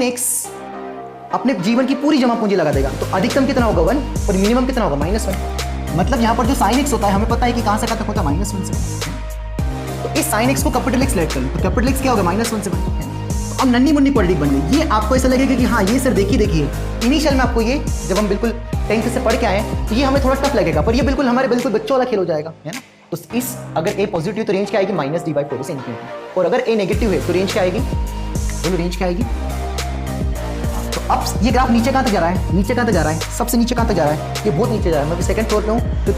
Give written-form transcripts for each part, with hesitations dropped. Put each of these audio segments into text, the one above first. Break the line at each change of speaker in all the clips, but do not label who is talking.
x अपने जीवन की पूरी जमा पूंजी लगा देगा तो अधिकतम कितना होगा 1 और मिनिमम कितना होगा -1। मतलब यहाँ पर जो sin x होता है हमें पता है कि कहां से कहां तक होता है -1 से। तो इस sin x को कैपिटल X लेट कर लो तो कैपिटल X क्या होगा -1 से 1। तो अब नन्ही मुन्नी क्वाड्रेटिक बन गई। ये आपको ऐसा लगेगा कि हाँ ये सर देखिए इनिशियल में आपको ये जब हम बिल्कुल 10th से पढ़ के आए तो ये हमें थोड़ा टफ लगेगा पर ये बिल्कुल हमारे बिल्कुल बच्चों वाला खेल हो जाएगा, है ना। तो इस अगर a पॉजिटिव तो रेंज क्या आएगी -d/4 से इंफिनिटी, और अगर a नेगेटिव है तो रेंज क्या आएगी, बोलो रेंज क्या आएगी। तो अब ये ग्राफ नीचे कहां तक जा रहा है, नीचे कहां तक जा रहा है, सबसे नीचे कहां तक जा रहा है, ये बहुत नीचे जा रहा है। मैं सेकंड फ्लोर पे हूं फिर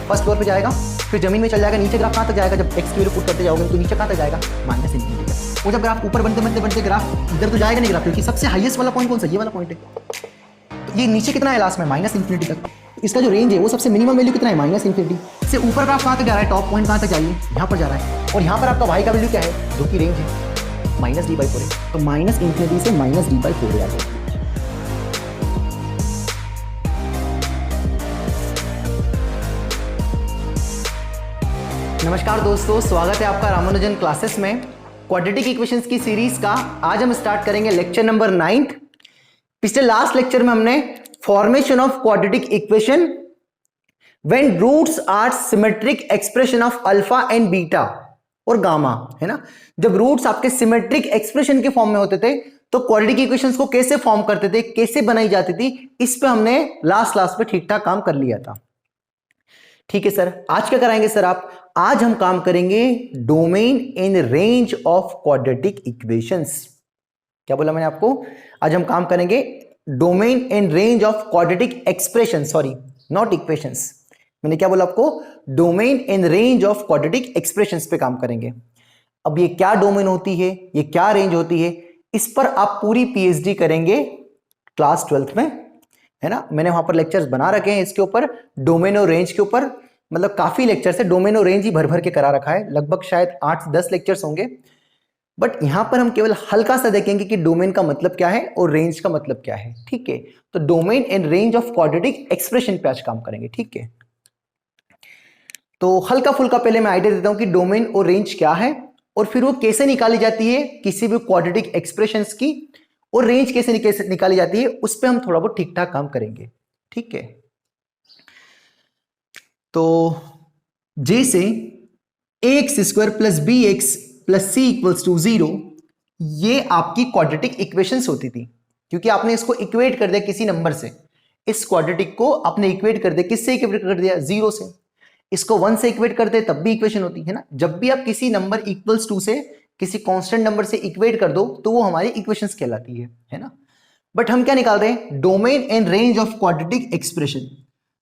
फर्स्ट फ्लोर पे जाएगा फिर जमीन में चल जाएगा। नीचे ग्राफ कहां तक जाएगा, जब x की वैल्यू पुट करते जाओगे तो नीचे कहां तक जाएगा -इंफिनिटी तक। वो जब ग्राफ ऊपर बनते ग्राफ इधर तो जाएगा नहीं ग्राफ, क्योंकि सबसे हाईएस्ट वाला पॉइंट कौन सा, ये वाला पॉइंट है। तो ये नीचे कितना है लास्ट में -इंफिनिटी तक। इसका जो रेंज है वो सबसे मिनिमम वैल्यू कितना है -इंफिनिटी से ऊपर ग्राफ कहां तक जा रहा है, टॉप पॉइंट कहां तक जाइए, यहां पर जा रहा है। और यहां पर आपका y का वैल्यू क्या है, जो कि रेंज है -d/4 है। तो -इंफिनिटी से -d/4 आ जाएगा। नमस्कार दोस्तों, स्वागत है आपका रामानुजन क्लासेस में क्वाड्रेटिक इक्वेशंस की सीरीज का। आज हम स्टार्ट करेंगे लेक्चर नंबर 9। पिछले लास्ट लेक्चर में हमने formation of quadratic equation when roots are symmetric expression of alpha and beta और गामा, है ना। जब रूट्स आपके सिमेट्रिक एक्सप्रेशन के फॉर्म में होते थे तो क्वाड्रेटिक इक्वेशंस को कैसे फॉर्म करते थे, कैसे बनाई जाती थी, इस पे हमने लास्ट क्लास पे ठीक ठाक काम कर लिया था। ठीक है सर, आज क्या कराएंगे सर आप, आज हम काम करेंगे domain in range of quadratic equations. क्या बोला मैंने आपको, आज हम काम करेंगे domain in range of quadratic expression, sorry not equations. मैंने क्या बोला आपको, domain in range of quadratic expressions पे काम करेंगे। अब ये क्या डोमेन होती है, ये क्या रेंज होती है, इस पर आप पूरी पीएचडी करेंगे क्लास 12th में, है ना। मैंने वहां पर लेक्चर्स बना रखे हैं इसके ऊपर, डोमेन और रेंज के ऊपर। मतलब काफी लेक्चर्स है, डोमेन और रेंज ही भर भर के करा रखा है, लगभग शायद 8-10 लेक्चर्स होंगे। बट यहां पर हम केवल हल्का सा देखेंगे कि डोमेन का मतलब क्या है और रेंज का मतलब क्या है। ठीक है, तो domain and range of quadratic expression पे आज काम करेंगे। ठीक है, तो हल्का फुल्का पहले मैं आइडिया देता हूं कि डोमेन और रेंज क्या है और फिर वो कैसे निकाली जाती है किसी भी क्वाड्रेटिक एक्सप्रेशंस की, और रेंज कैसे निकाली जाती है उस पर हम थोड़ा बहुत ठीक ठाक काम करेंगे। ठीक है, तो जैसे ax² + bx + c = 0, ये आपकी क्वाड्रेटिक इक्वेशंस होती थी, क्योंकि आपने इसको इक्वेट कर दिया किसी नंबर से। इस क्वाड्रेटिक को आपने इक्वेट कर दिया, किससे इक्वेट कर दिया, 0 से। इसको 1 से इक्वेट करते तब भी इक्वेशन होती है ना। जब भी आप किसी नंबर = से किसी कांस्टेंट नंबर से इक्वेट कर दो तो वो हमारी इक्वेशंस कहलाती है ना। बट हम क्या निकाल रहे हैं, domain and range of quadratic expression.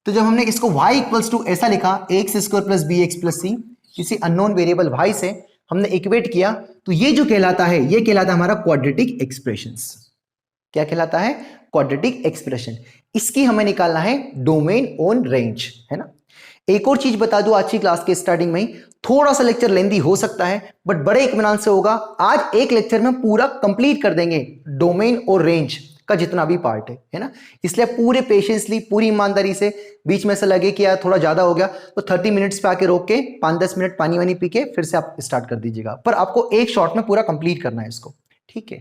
तो जब हमने इसको y = ऐसा लिखा, ax² + bx + c, किसी अननोन वेरिएबल y से हमने इक्वेट किया, तो ये जो कहलाता है, ये कहलाता है हमारा क्वाड्रेटिक एक्सप्रेशंस। क्या कहलाता है, क्वाड्रेटिक एक्सप्रेशन। इसकी हमें निकालना है डोमेन ऑन रेंज, है ना। एक और चीज बता दूं, आज की क्लास के स्टार्टिंग में ही, थोड़ा सा लेक्चर लेंदी हो सकता है बट बड़े इत्मीनान से होगा। आज एक लेक्चर में पूरा कंप्लीट कर देंगे डोमेन और रेंज का जितना भी पार्ट है ना। इसलिए पूरे पेशेंसली, पूरी ईमानदारी से, बीच में से लगे कि यार थोड़ा ज्यादा हो गया तो 30 मिनट्स पे आके रोक के 5-10 मिनट पानी वानी पी के फिर से आप स्टार्ट कर दीजिएगा, पर आपको एक शॉट में पूरा कंप्लीट करना है इसको। ठीक है,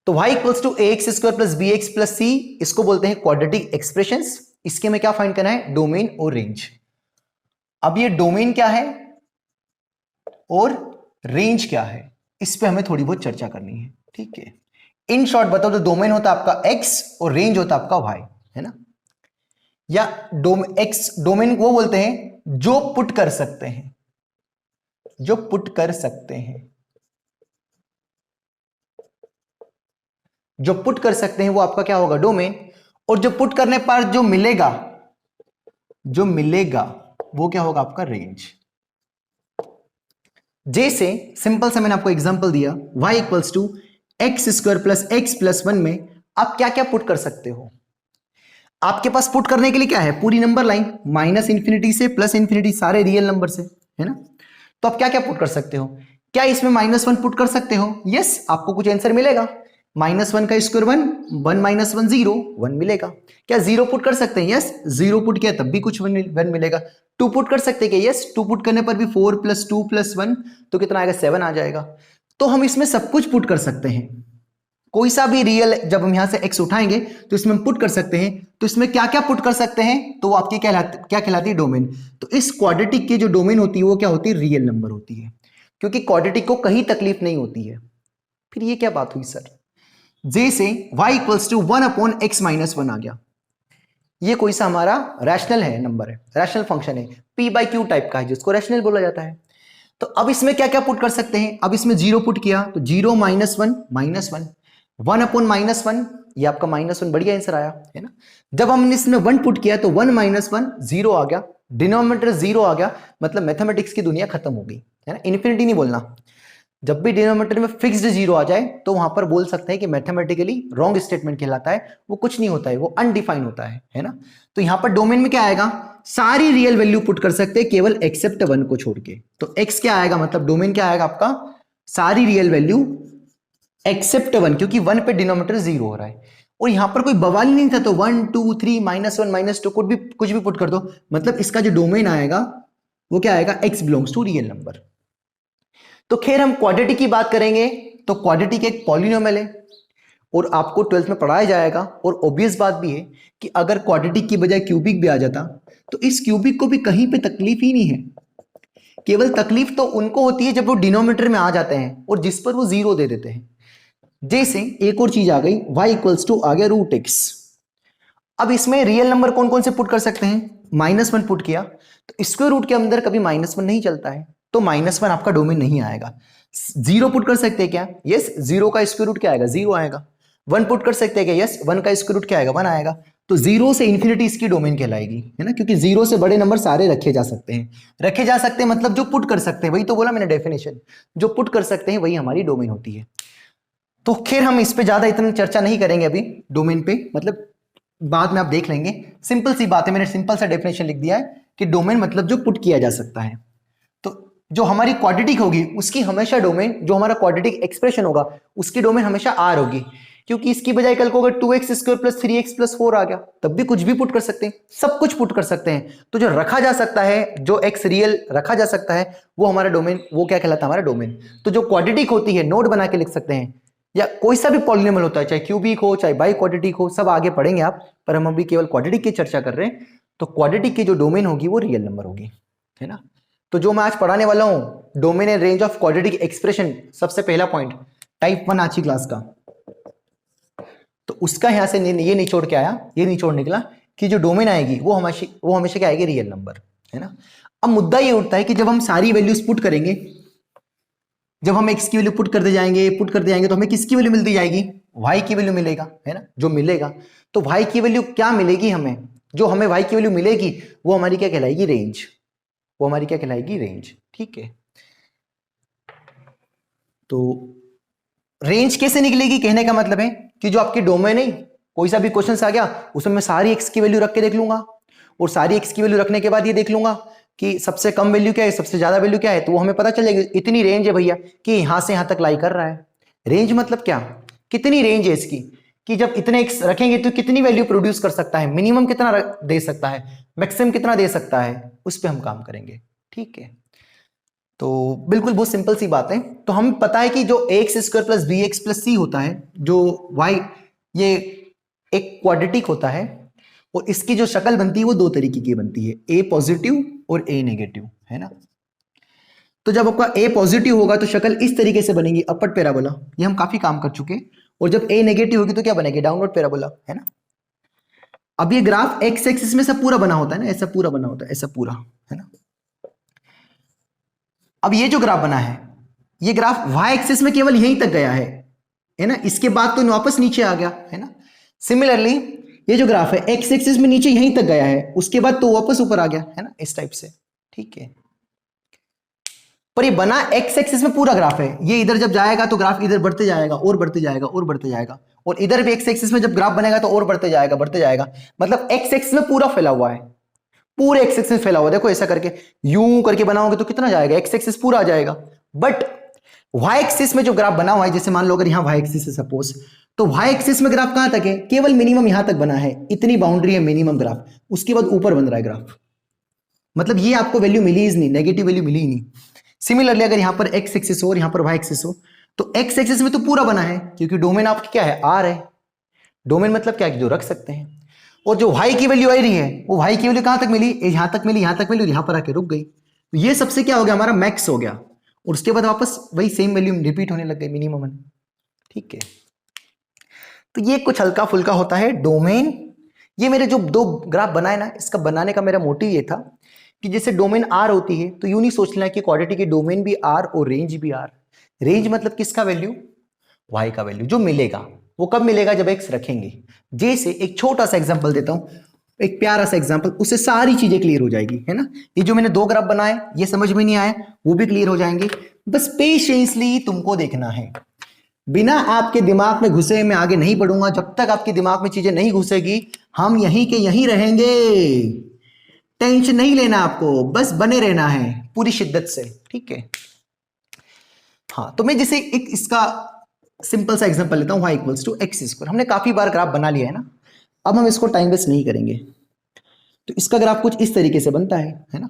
तो y = ax² + bx + c, इसको बोलते हैं क्वाड्रेटिक एक्सप्रेशंस। इसके में क्या फाइंड करना है, डोमेन और रेंज। अब ये डोमेन क्या है और रेंज क्या है, इस पे हमें थोड़ी बहुत चर्चा करनी है। ठीक है, इन शॉर्ट बताओ तो डोमेन होता है आपका x और रेंज होता है आपका y, है ना। या डोमेन वो बोलते हैं जो पुट कर सकते हैं, जो पुट कर सकते हैं, जो पुट कर सकते हैं वो आपका क्या होगा, डोमेन। और जो पुट करने पर जो मिलेगा, जो मिलेगा वो क्या होगा आपका रेंज। जैसे सिंपल से मैंने आपको एग्जांपल दिया, y = x² + x + 1 में आप क्या क्या पुट कर सकते हो। आपके पास पुट करने के लिए क्या है, पूरी नंबर लाइन, -इंफिनिटी से +इंफिनिटी, सारे रियल नंबर से, है ना। तो आप क्या क्या पुट कर सकते हो, क्या इसमें -1 पुट कर सकते हो, यस, आपको कुछ आंसर मिलेगा। -1 का स्क्वायर 1, 1 - 1 0, 1 मिलेगा। क्या 0 पुट कर सकते हैं, यस, 0 पुट किया तब भी कुछ 1 मिलेगा। 2 पुट कर सकते हैं क्या, यस, 2 पुट करने पर भी 4 + 2 + 1 तो कितना आएगा, 7 आ जाएगा। तो हम इसमें सब कुछ पुट कर सकते हैं। कोई सा भी रियल जब हम यहां से x उठाएंगे तो इसमें हम पुट कर सकते हैं, तो इसमें क्या क्या पुट कर सकते हैं, तो वो आपकी क्या कहलाती है, डोमेन। तो इस क्वाड्रेटिक की जो डोमेन होती है वो क्या होती है, रियल नंबर होती है, क्योंकि क्वाड्रेटिक को कहीं तकलीफ नहीं होती है। फिर ये क्या बात हुई सर, जे से y इक्वल्स टू 1/x-1 आ गया, ये कोई सा हमारा रैशनल है, नंबर है, रैशनल फंक्शन है, p/q टाइप का है जिसको रैशनल बोला जाता है। तो अब इसमें क्या क्या पुट कर सकते हैं, अब इसमें 0 पुट किया तो 0 -1 -1 1/-1, ये आपका -1, बढ़िया आंसर आया है ना। जब हमने इसमें 1 पुट किया तो 1 - 1 0 आ गया, डिनोमिनेटर 0 आ गया, मतलब मैथमेटिक्स की दुनिया खत्म हो गई है ना। इन्फिनिटी नहीं बोलना, जब भी डिनोमिनेटर में फिक्स्ड 0 आ जाए तो वहां पर बोल सकते हैं कि मैथमेटिकली रॉन्ग स्टेटमेंट कहलाता है, वो कुछ नहीं होता है, वो अनडिफाइन होता है ना। तो यहां पर डोमेन में क्या आएगा, सारी रियल वैल्यू पुट कर सकते हैं केवल एक्सेप्ट 1 को छोड़ के। तो x क्या आएगा, मतलब डोमेन क्या आएगा आपका, सारी रियल वैल्यू एक्सेप्ट 1, क्योंकि 1 पे डिनोमिनेटर 0 हो रहा है, और यहां पर कोई बवाल नहीं था, तो 1 2 3 -1 -2 कुछ भी पुट कर दो, मतलब इसका जो डोमेन आएगा वो क्या आएगा, x belongs to real number. तो खैर हम क्वाड्रेटिक की बात करेंगे, तो क्वाड्रेटिक एक पॉलिनोमियल है और आपको 12th में पढ़ाया जाएगा, और ऑब्वियस बात भी है कि अगर क्वाड्रेटिक की बजाय क्यूबिक भी आ जाता तो इस क्यूबिक को भी कहीं पे तकलीफ ही नहीं है, केवल तकलीफ तो उनको होती है जब वो डिनोमिनेटर में आ जाते हैं और जिस पर वो 0 दे देते हैं। जैसे एक और चीज आ गई, y इक्वल्स टू आ गया √x। अब इसमें रियल नंबर कौन कौन से पुट कर सकते हैं, -1 पुट किया तो स्क्वायर रूट के अंदर कभी -1 नहीं चलता है, तो -1 आपका डोमेन नहीं आएगा। 0 पुट कर सकते हैं क्या, यस, 0 का स्क्वायर रूट क्या आएगा, 0 आएगा। 1 पुट कर सकते हैं क्या, यस, 1 का स्क्वायर रूट क्या आएगा, 1 आएगा। तो 0 से इन्फिनिटी इसकी डोमेन कहलाएगी, है ना, क्योंकि 0 से बड़े नंबर सारे रखे जा सकते हैं, रखे जा सकते हैं मतलब जो पुट कर सकते हैं, वही तो बोला मैंने डेफिनेशन, जो पुट कर सकते हैं वही हमारी डोमेन होती है। तो खैर हम इस पे ज्यादा इतनी चर्चा नहीं करेंगे अभी डोमेन पे, मतलब बाद में आप देख लेंगे। सिंपल सी बात है, मैंने सिंपल सा डेफिनेशन लिख दिया है कि डोमेन मतलब जो पुट किया जा सकता है। तो जो हमारी क्वाड्रेटिक होगी उसकी हमेशा डोमेन, जो हमारा क्वाड्रेटिक एक्सप्रेशन होगा उसकी डोमेन हमेशा आर होगी, क्योंकि इसकी बजाय कल को अगर 2x² + 3x + 4 आ गया तब भी कुछ भी पुट कर सकते हैं, सब कुछ पुट कर सकते हैं। तो जो रखा जा सकता है, जो x रियल रखा जा सकता है वो हमारा डोमेन, वो क्या कहलाता है, हमारा डोमेन। तो जो क्वाड्रेटिक होती है नोट बना के लिख सकते हैं, या कोई सा भी पॉलिनोमियल होता है, चाहे क्यूबिक हो चाहे बाई क्वाड्रेटिक हो, सब आगे पढ़ेंगे आप, पर हम अभी केवल क्वाड्रेटिक की चर्चा कर रहे हैं। तो क्वाड्रेटिक की जो डोमेन होगी वो रियल नंबर होगी, है ना। तो जो मैं आज पढ़ाने वाला हूं, domain and range of quadratic expression, सबसे पहला पॉइंट टाइप 1 आज की क्लास का, तो उसका यहां से ये निचोड़ के आया, ये निचोड़ निकला कि जो डोमेन आएगी वो हमेशा क्या आएगी, रियल नंबर, है ना। अब मुद्दा ये उठता है कि जब हम सारी वैल्यूज पुट करेंगे, जब हम x की वैल्यू पुट करते जाएंगे तो हमें किसकी वैल्यू मिलती जाएगी, y की वैल्यू मिलेगा, है ना, जो मिलेगा। तो y की वैल्यू क्या मिलेगी हमें, जो हमें y की वैल्यू मिलेगी वो हमारी क्या कहलाएगी, रेंज, वो हमारी क्या कहलाएगी, रेंज, ठीक है। तो रेंज कैसे निकलेगी, कहने का मतलब है कि जो आपकी डोमेन है, कोई सा भी क्वेश्चन आ गया उसमें मैं सारी x की वैल्यू रख के देख लूंगा, और सारी x की वैल्यू रखने के बाद ये देख लूंगा कि सबसे कम वैल्यू क्या है, सबसे ज्यादा वैल्यू क्या है, तो वो हमें पता चल जाएगी इतनी रेंज है भैया कि यहां से यहां तक लाई कर रहा है। रेंज मतलब क्या, कितनी रेंज है इसकी, कि जब इतने x रखेंगे तो कितनी वैल्यू प्रोड्यूस कर सकता है, मिनिमम कितना दे सकता है, मैक्सिमम कितना दे सकता है, उस पर हम काम करेंगे, ठीक है। तो बिल्कुल बहुत सिंपल सी बात है। तो हमें पता है कि जो ax² + bx + c होता है, जो y, ये एक क्वाड्रेटिक होता है, और इसकी जो शक्ल बनती है वो दो तरीके की बनती है, a पॉजिटिव और a नेगेटिव, है ना। तो जब आपका a पॉजिटिव होगा तो शक्ल इस तरीके से बनेगी, अपवर्ड पैराबोला, ये हम काफी काम कर चुके। और जब a नेगेटिव होगी तो क्या बनेगी, डाउनवर्ड पैराबोला, है ना। अब ये ग्राफ x एक्सिस में सब पूरा बना होता है ना, ऐसा पूरा बना होता है, ऐसा पूरा, है ना। अब ये जो ग्राफ बना है, ये ग्राफ y एक्सिस में केवल यहीं तक गया है ना, इसके बाद तो वापस नीचे आ गया, है ना। सिमिलरली ये जो ग्राफ है x एक्सिस में नीचे यहीं तक गया है, उसके बाद तो वापस ऊपर आ गया, है ना, इस टाइप से, ठीक है। पर ये बना x एक्सिस में पूरा ग्राफ है, ये इधर जब जाएगा तो ग्राफ इधर बढ़ते जाएगा और बढ़ते जाएगा और बढ़ते जाएगा, और इधर भी x एक्सिस में जब ग्राफ बनेगा तो और बढ़ते जाएगा, मतलब x एक्सिस में पूरा फैला हुआ है, पूरे x एक्सिस फैला हुआ। देखो ऐसा करके यूं करके बनाओगे तो कितना जाएगा, x एक्सिस पूरा आ जाएगा। बट y एक्सिस में जो ग्राफ बना हुआ है, जैसे मान लो अगर यहां y एक्सिस है सपोज, तो y एक्सिस में ग्राफ कहां तक है, केवल मिनिमम यहां तक बना है, इतनी बाउंड्री है मिनिमम ग्राफ, उसके बाद ऊपर बन रहा है ग्राफ, मतलब ये आपको वैल्यू मिली ही नहीं, नेगेटिव वैल्यू मिली ही नहीं। सिमिलरली अगर यहां पर x एक्सिस हो और यहां पर y एक्सिस हो, तो एक्स एक्सिस में तो पूरा बना है क्योंकि डोमेन आपकी क्या है, आर है। डोमेन मतलब क्या है, जो रख सकते हैं। और जो y की वैल्यू आ रही है वो y की वैल्यू कहां तक मिली, यहां तक मिली, यहां तक मिली और यहां पर आके रुक गई। तो ये सबसे क्या हो गया, हमारा मैक्स हो गया। और उसके बाद वापस वही सेम वैल्यू रिपीट होने लग गई, मिनिमम। ठीक है, तो ये कुछ हल्का फुल्का होता है डोमेन। ये मेरे जो दो ग्राफ बनाए ना, इसका बनाने का मेरा मोटिव ये था कि जैसे डोमेन आर होती है तो यूं नहीं सोचना कि क्वाड्रेटिक की डोमेन भी आर और रेंज भी आर। रेंज मतलब किसका वैल्यू, y का वैल्यू जो मिलेगा वो कब मिलेगा, जब x रखेंगे। जैसे एक छोटा सा एग्जांपल देता हूं, एक प्यारा सा एग्जांपल, उससे सारी चीजें क्लियर हो जाएगी, है ना। ये जो मैंने दो ग्राफ बनाए ये समझ में नहीं आया वो भी क्लियर हो जाएंगे। बस पेशेंसली तुमको देखना है, बिना आपके दिमाग में घुसे मैं आगे नहीं बढ़ूंगा। जब तक आपके दिमाग में चीजें नहीं घुसेगी हम यहीं के यहीं रहेंगे। टेंशन नहीं लेना आपको, बस बने रहना है पूरी शिद्दत से, ठीक है। हाँ, तो मैं जैसे एक इसका सिंपल सा एग्जांपल लेता हूं, y equals to x square. हमने काफी बार ग्राफ बना लिया है ना, अब हम इसको टाइम वेस्ट नहीं करेंगे। तो इसका ग्राफ कुछ इस तरीके से बनता है ना।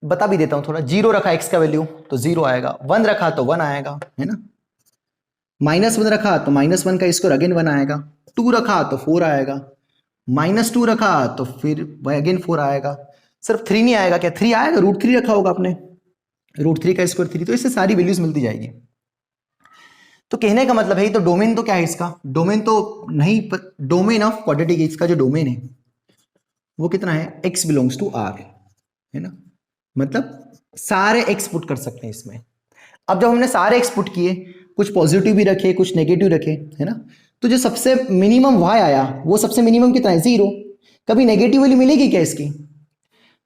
बता भी देता हूं थोड़ा, 0 रखा x का वैल्यू तो 0 आएगा, 1 रखा तो 1 आएगा, है ना। -1 रखा तो -1 का स्क्वायर अगेन 1 आएगा, 2 रखा तो 4 आएगा, -2 रखा तो फिर अगेन 4 आएगा। सिर्फ 3 नहीं आएगा क्या, 3 आएगा, √3 रखा होगा आपने, √3 का स्क्वायर 3, तो इससे सारी वैल्यूज मिलती जाएगी। तो कहने का मतलब है, तो डोमेन तो क्या है इसका, डोमेन तो नहीं, डोमेन ऑफ क्वाड्रेटिक इसका जो डोमेन है वो कितना है, x बिलोंग्स टू r, है ना। मतलब सारे x पुट कर सकते हैं इसमें। अब जब हमने सारे x पुट किए, कुछ पॉजिटिव भी रखे कुछ नेगेटिव रखे, है ना, तो जो सबसे मिनिमम y आया वो सबसे मिनिमम कितना है, 0। कभी नेगेटिव वैल्यू मिलेगी क्या इसकी,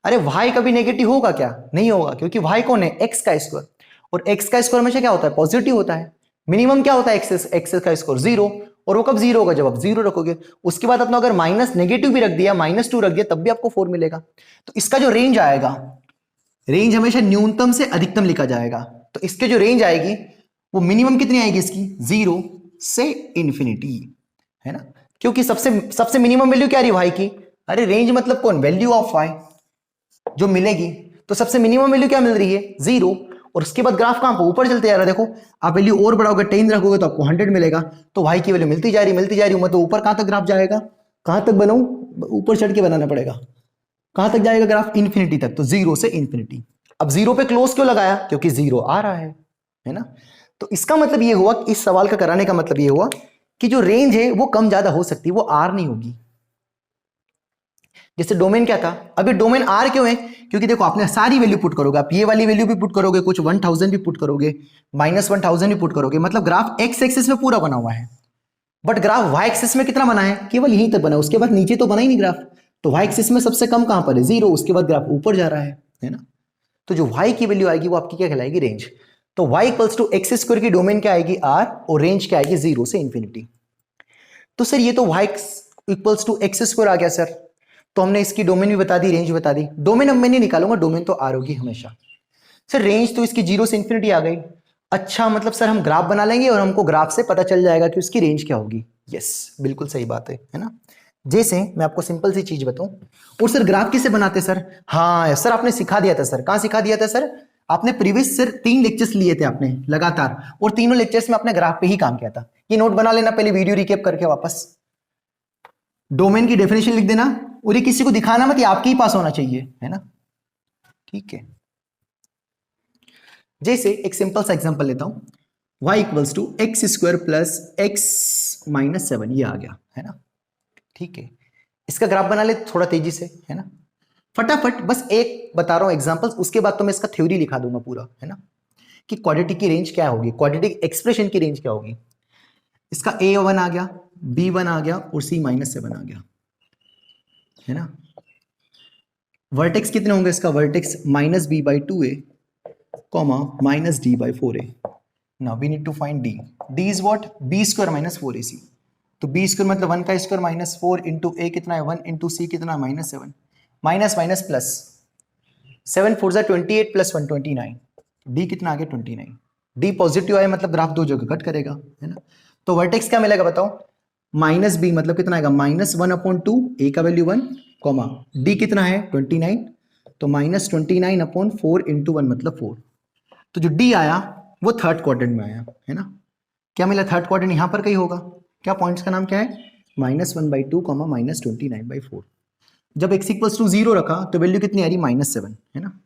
अरे y कभी नेगेटिव होगा क्या, नहीं होगा, क्योंकि y कौन है, x का स्क्वायर, और x का स्क्वायर हमेशा क्या होता है, पॉजिटिव होता है। मिनिमम क्या होता है, x का स्क्वायर 0, और वो कब 0 होगा, जब आप 0 रखोगे। उसके बाद अपना अगर माइनस नेगेटिव भी रख दिया, -2 रख दिया, तब भी आपको 4 मिलेगा। तो इसका जो रेंज आएगा, रेंज हमेशा न्यूनतम से अधिकतम लिखा जाएगा। तो इसके जो रेंज आएगी वो मिनिमम कितनी आएगी इसकी, 0 से इंफिनिटी, है ना। क्योंकि सबसे मिनिमम वैल्यू क्या रही भाई की, अरे रेंज मतलब कौन, वैल्यू ऑफ y जो मिलेगी। तो सबसे मिनिमम वैल्यू क्या मिल रही है, 0। और उसके बाद ग्राफ कहां पर ऊपर चलते जा रहा है, देखो आप वैल्यू और बढ़ाओगे, 10 रखोगे तो आपको 100 मिलेगा। तो y की वैल्यू मिलती जा रही मतलब ऊपर कहां तक ग्राफ जाएगा, कहां तक बनाऊं, ऊपर चढ़ के बनाना पड़ेगा। कहां तक जाएगा ग्राफ, इंफिनिटी तक, तो 0 से इंफिनिटी। अब 0 पे क्लोज क्यों लगाया, क्योंकि 0 आ रहा है ना। तो इसका मतलब ये हुआ, इस सवाल का कराने का मतलब ये हुआ कि जो रेंज है वो कम ज्यादा हो सकती है, वो r नहीं होगी। जैसे डोमेन क्या था, अभी डोमेन आर क्यों है, क्योंकि देखो आपने सारी वैल्यू पुट करोगे, आप ये वाली वैल्यू भी पुट करोगे, कुछ 1000 भी पुट करोगे, -1000 भी पुट करोगे, मतलब ग्राफ एक्स एक्सिस में पूरा बना हुआ है। बट ग्राफ वाई एक्सिस में कितना बना है, केवल यहीं तक बना है, उसके बाद नीचे तो बना ही नहीं ग्राफ। तो वाई एक्सिस में सबसे कम कहां पर है, 0, उसके बाद ग्राफ ऊपर जा रहा है ना। तो जो y की वैल्यू आएगी वो आपकी क्या कहलाएगी, रेंज। तो y equals to x square की डोमेन क्या आएगी, r, और रेंज क्या आएगी, 0 से इंफिनिटी। तो सर ये तो y equals to x square आ गया सर, तो हमने इसकी डोमेन भी बता दी, रेंज बता दी। डोमेन अब मैं नहीं निकालूंगा, डोमेन तो r होगी हमेशा। सर रेंज तो इसकी 0 से इंफिनिटी आ गई, अच्छा मतलब सर हम ग्राफ बना लेंगे और हमको ग्राफ से पता चल जाएगा कि उसकी रेंज क्या होगी। यस, बिल्कुल सही बात है ना। जैसे मैं आपको सिंपल सी चीज बताऊं, और सर ग्राफ किसे बनाते सर, हाँ सर आपने सिखा दिया था सर, कहां सिखा दिया था सर, आपने प्रीवियस सर 3 लेक्चर्स लिए थे आपने लगातार, और तीनों लेक्चर्स में आपने ग्राफ पे ही काम किया था। ये नोट बना लेना, पहले वीडियो रिकैप करके वापस डोमेन की डेफिनेशन लिख देना, और ये किसी को दिखाना मत, ये आपके ही पास होना चाहिए, है ना। ठीक है, जैसे एक सिंपल सा एग्जांपल लेता हूं, y equals to x square plus X minus 7, ये आ गया, है ना। ठीक है, इसका ग्राफ बना ले थोड़ा तेजी से, है ना, फटाफट, बस एक बता रहा हूं एग्जांपल्स, उसके बाद तो मैं इसका थ्योरी लिखा दूंगा पूरा, है ना, कि क्वाड्रेटिक की रेंज क्या होगी, क्वाड्रेटिक एक्सप्रेशन की रेंज क्या होगी। इसका a1 आ गया, b1 आ गया और c-7 आ गया, है ना। वर्टेक्स कितने होंगे, इसका vertex -b/2a, -d/4a। Now we need to find d। d is what, b square minus 4ac। तो b स्क्वायर मतलब 1 का स्क्वायर -4 इंटू a कितना है 1 इंटू c कितना -7, माइनस माइनस प्लस, 7 4 जा 28 प्लस 1 29, d कितना आ गया 29। d पॉजिटिव आया मतलब ग्राफ दो जगह कट करेगा, है ना। तो वर्टेक्स क्या मिलेगा बताओ, -b मतलब कितना आएगा -1/2, a का वैल्यू 1, कॉमा d कितना है 29, तो -29/4 इंटू 1 मतलब 4। तो जो d आया वो थर्ड क्वाड्रेंट में आया, है ना। क्या मिला? थर्ड क्वाड्रेंट यहां पर कहीं होगा। क्या पॉइंट्स का नाम क्या है? -1/2 -29/4। जब x इक्वल्स टू 0 रखा तो वैल्यू कितनी आ रही? -7, है ना।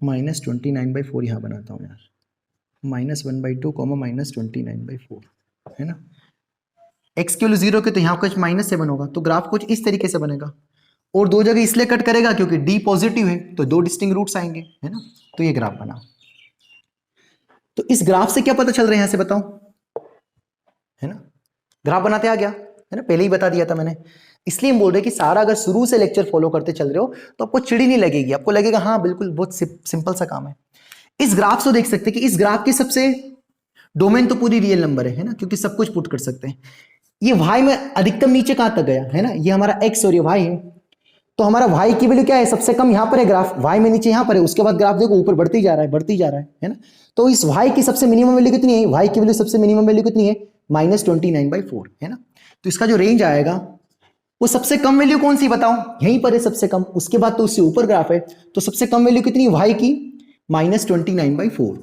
-29/4 यहां बनाता हूं यार, -1/2 -29/4, है ना। x की वैल्यू 0 के तो यहाँ कुछ -7 होगा, तो ग्राफ कुछ इस तरीके से बनेगा। और दो जगह इसलिए कट करेगा क्योंकि d पॉजिटिव है, तो दो डिस्टिंक्ट रूट्स आएंगे, है ना। तो ये ग्राफ बना। तो इस ग्राफ से क्या पता चल रहा है यहां से बताओ, है ना। ग्राफ बनाते आ गया, है ना, पहले ही बता दिया था मैंने। इसलिए हम बोल रहे हैं कि सारा अगर शुरू से लेक्चर फॉलो करते चल रहे हो तो आपको चिड़ी नहीं लगेगी, आपको लगेगा हाँ बिल्कुल बहुत सिंपल सा काम है। इस ग्राफ से देख सकते हैं कि इस ग्राफ की सबसे डोमेन तो पूरी रियल नंबर है ना, क्योंकि सब कुछ पुट कर सकते हैं। ये y में अधिकतम नीचे कहां तक गया, है ना, ये हमारा x और ये y है। तो हमारा y की वैल्यू क्या है? सबसे कम यहां पर है ग्राफ, y में नीचे यहां पर है, उसके बाद ग्राफ देखो ऊपर बढ़ती जा रहा है, बढ़ती जा रहा है ना। तो इस y की सबसे मिनिमम वैल्यू कितनी है? y की वैल्यू सबसे मिनिमम वैल्यू कितनी है? -29/4, है ना। तो इसका जो रेंज आएगा वो सबसे कम वैल्यू कौन सी बताओ? यहीं पर है सबसे कम, उसके बाद तो उससे ऊपर ग्राफ है। तो सबसे कम वैल्यू कितनी है y की? -29/4।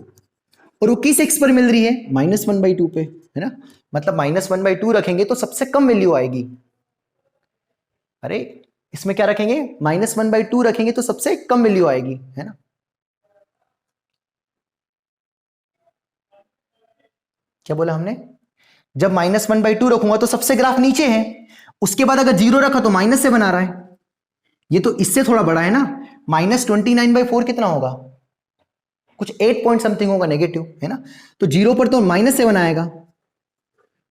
और वो किस x पर मिल रही है? -1/2 पे, है ना। मतलब -1/2 रखेंगे तो सबसे कम वैल्यू आएगी। अरे इसमें क्या रखेंगे? -1/2 रखेंगे तो सबसे कम वैल्यू आएगी, है ना। क्या बोला हमने? जब -1/2 रखूंगा तो सबसे ग्राफ नीचे है, उसके बाद अगर 0 रखा तो -7 आ रहा है। ये तो इससे थोड़ा बड़ा है ना। -29/4 कितना होगा? कुछ 8 पॉइंट समथिंग होगा नेगेटिव, है ना। तो 0 पर तो -7 आएगा,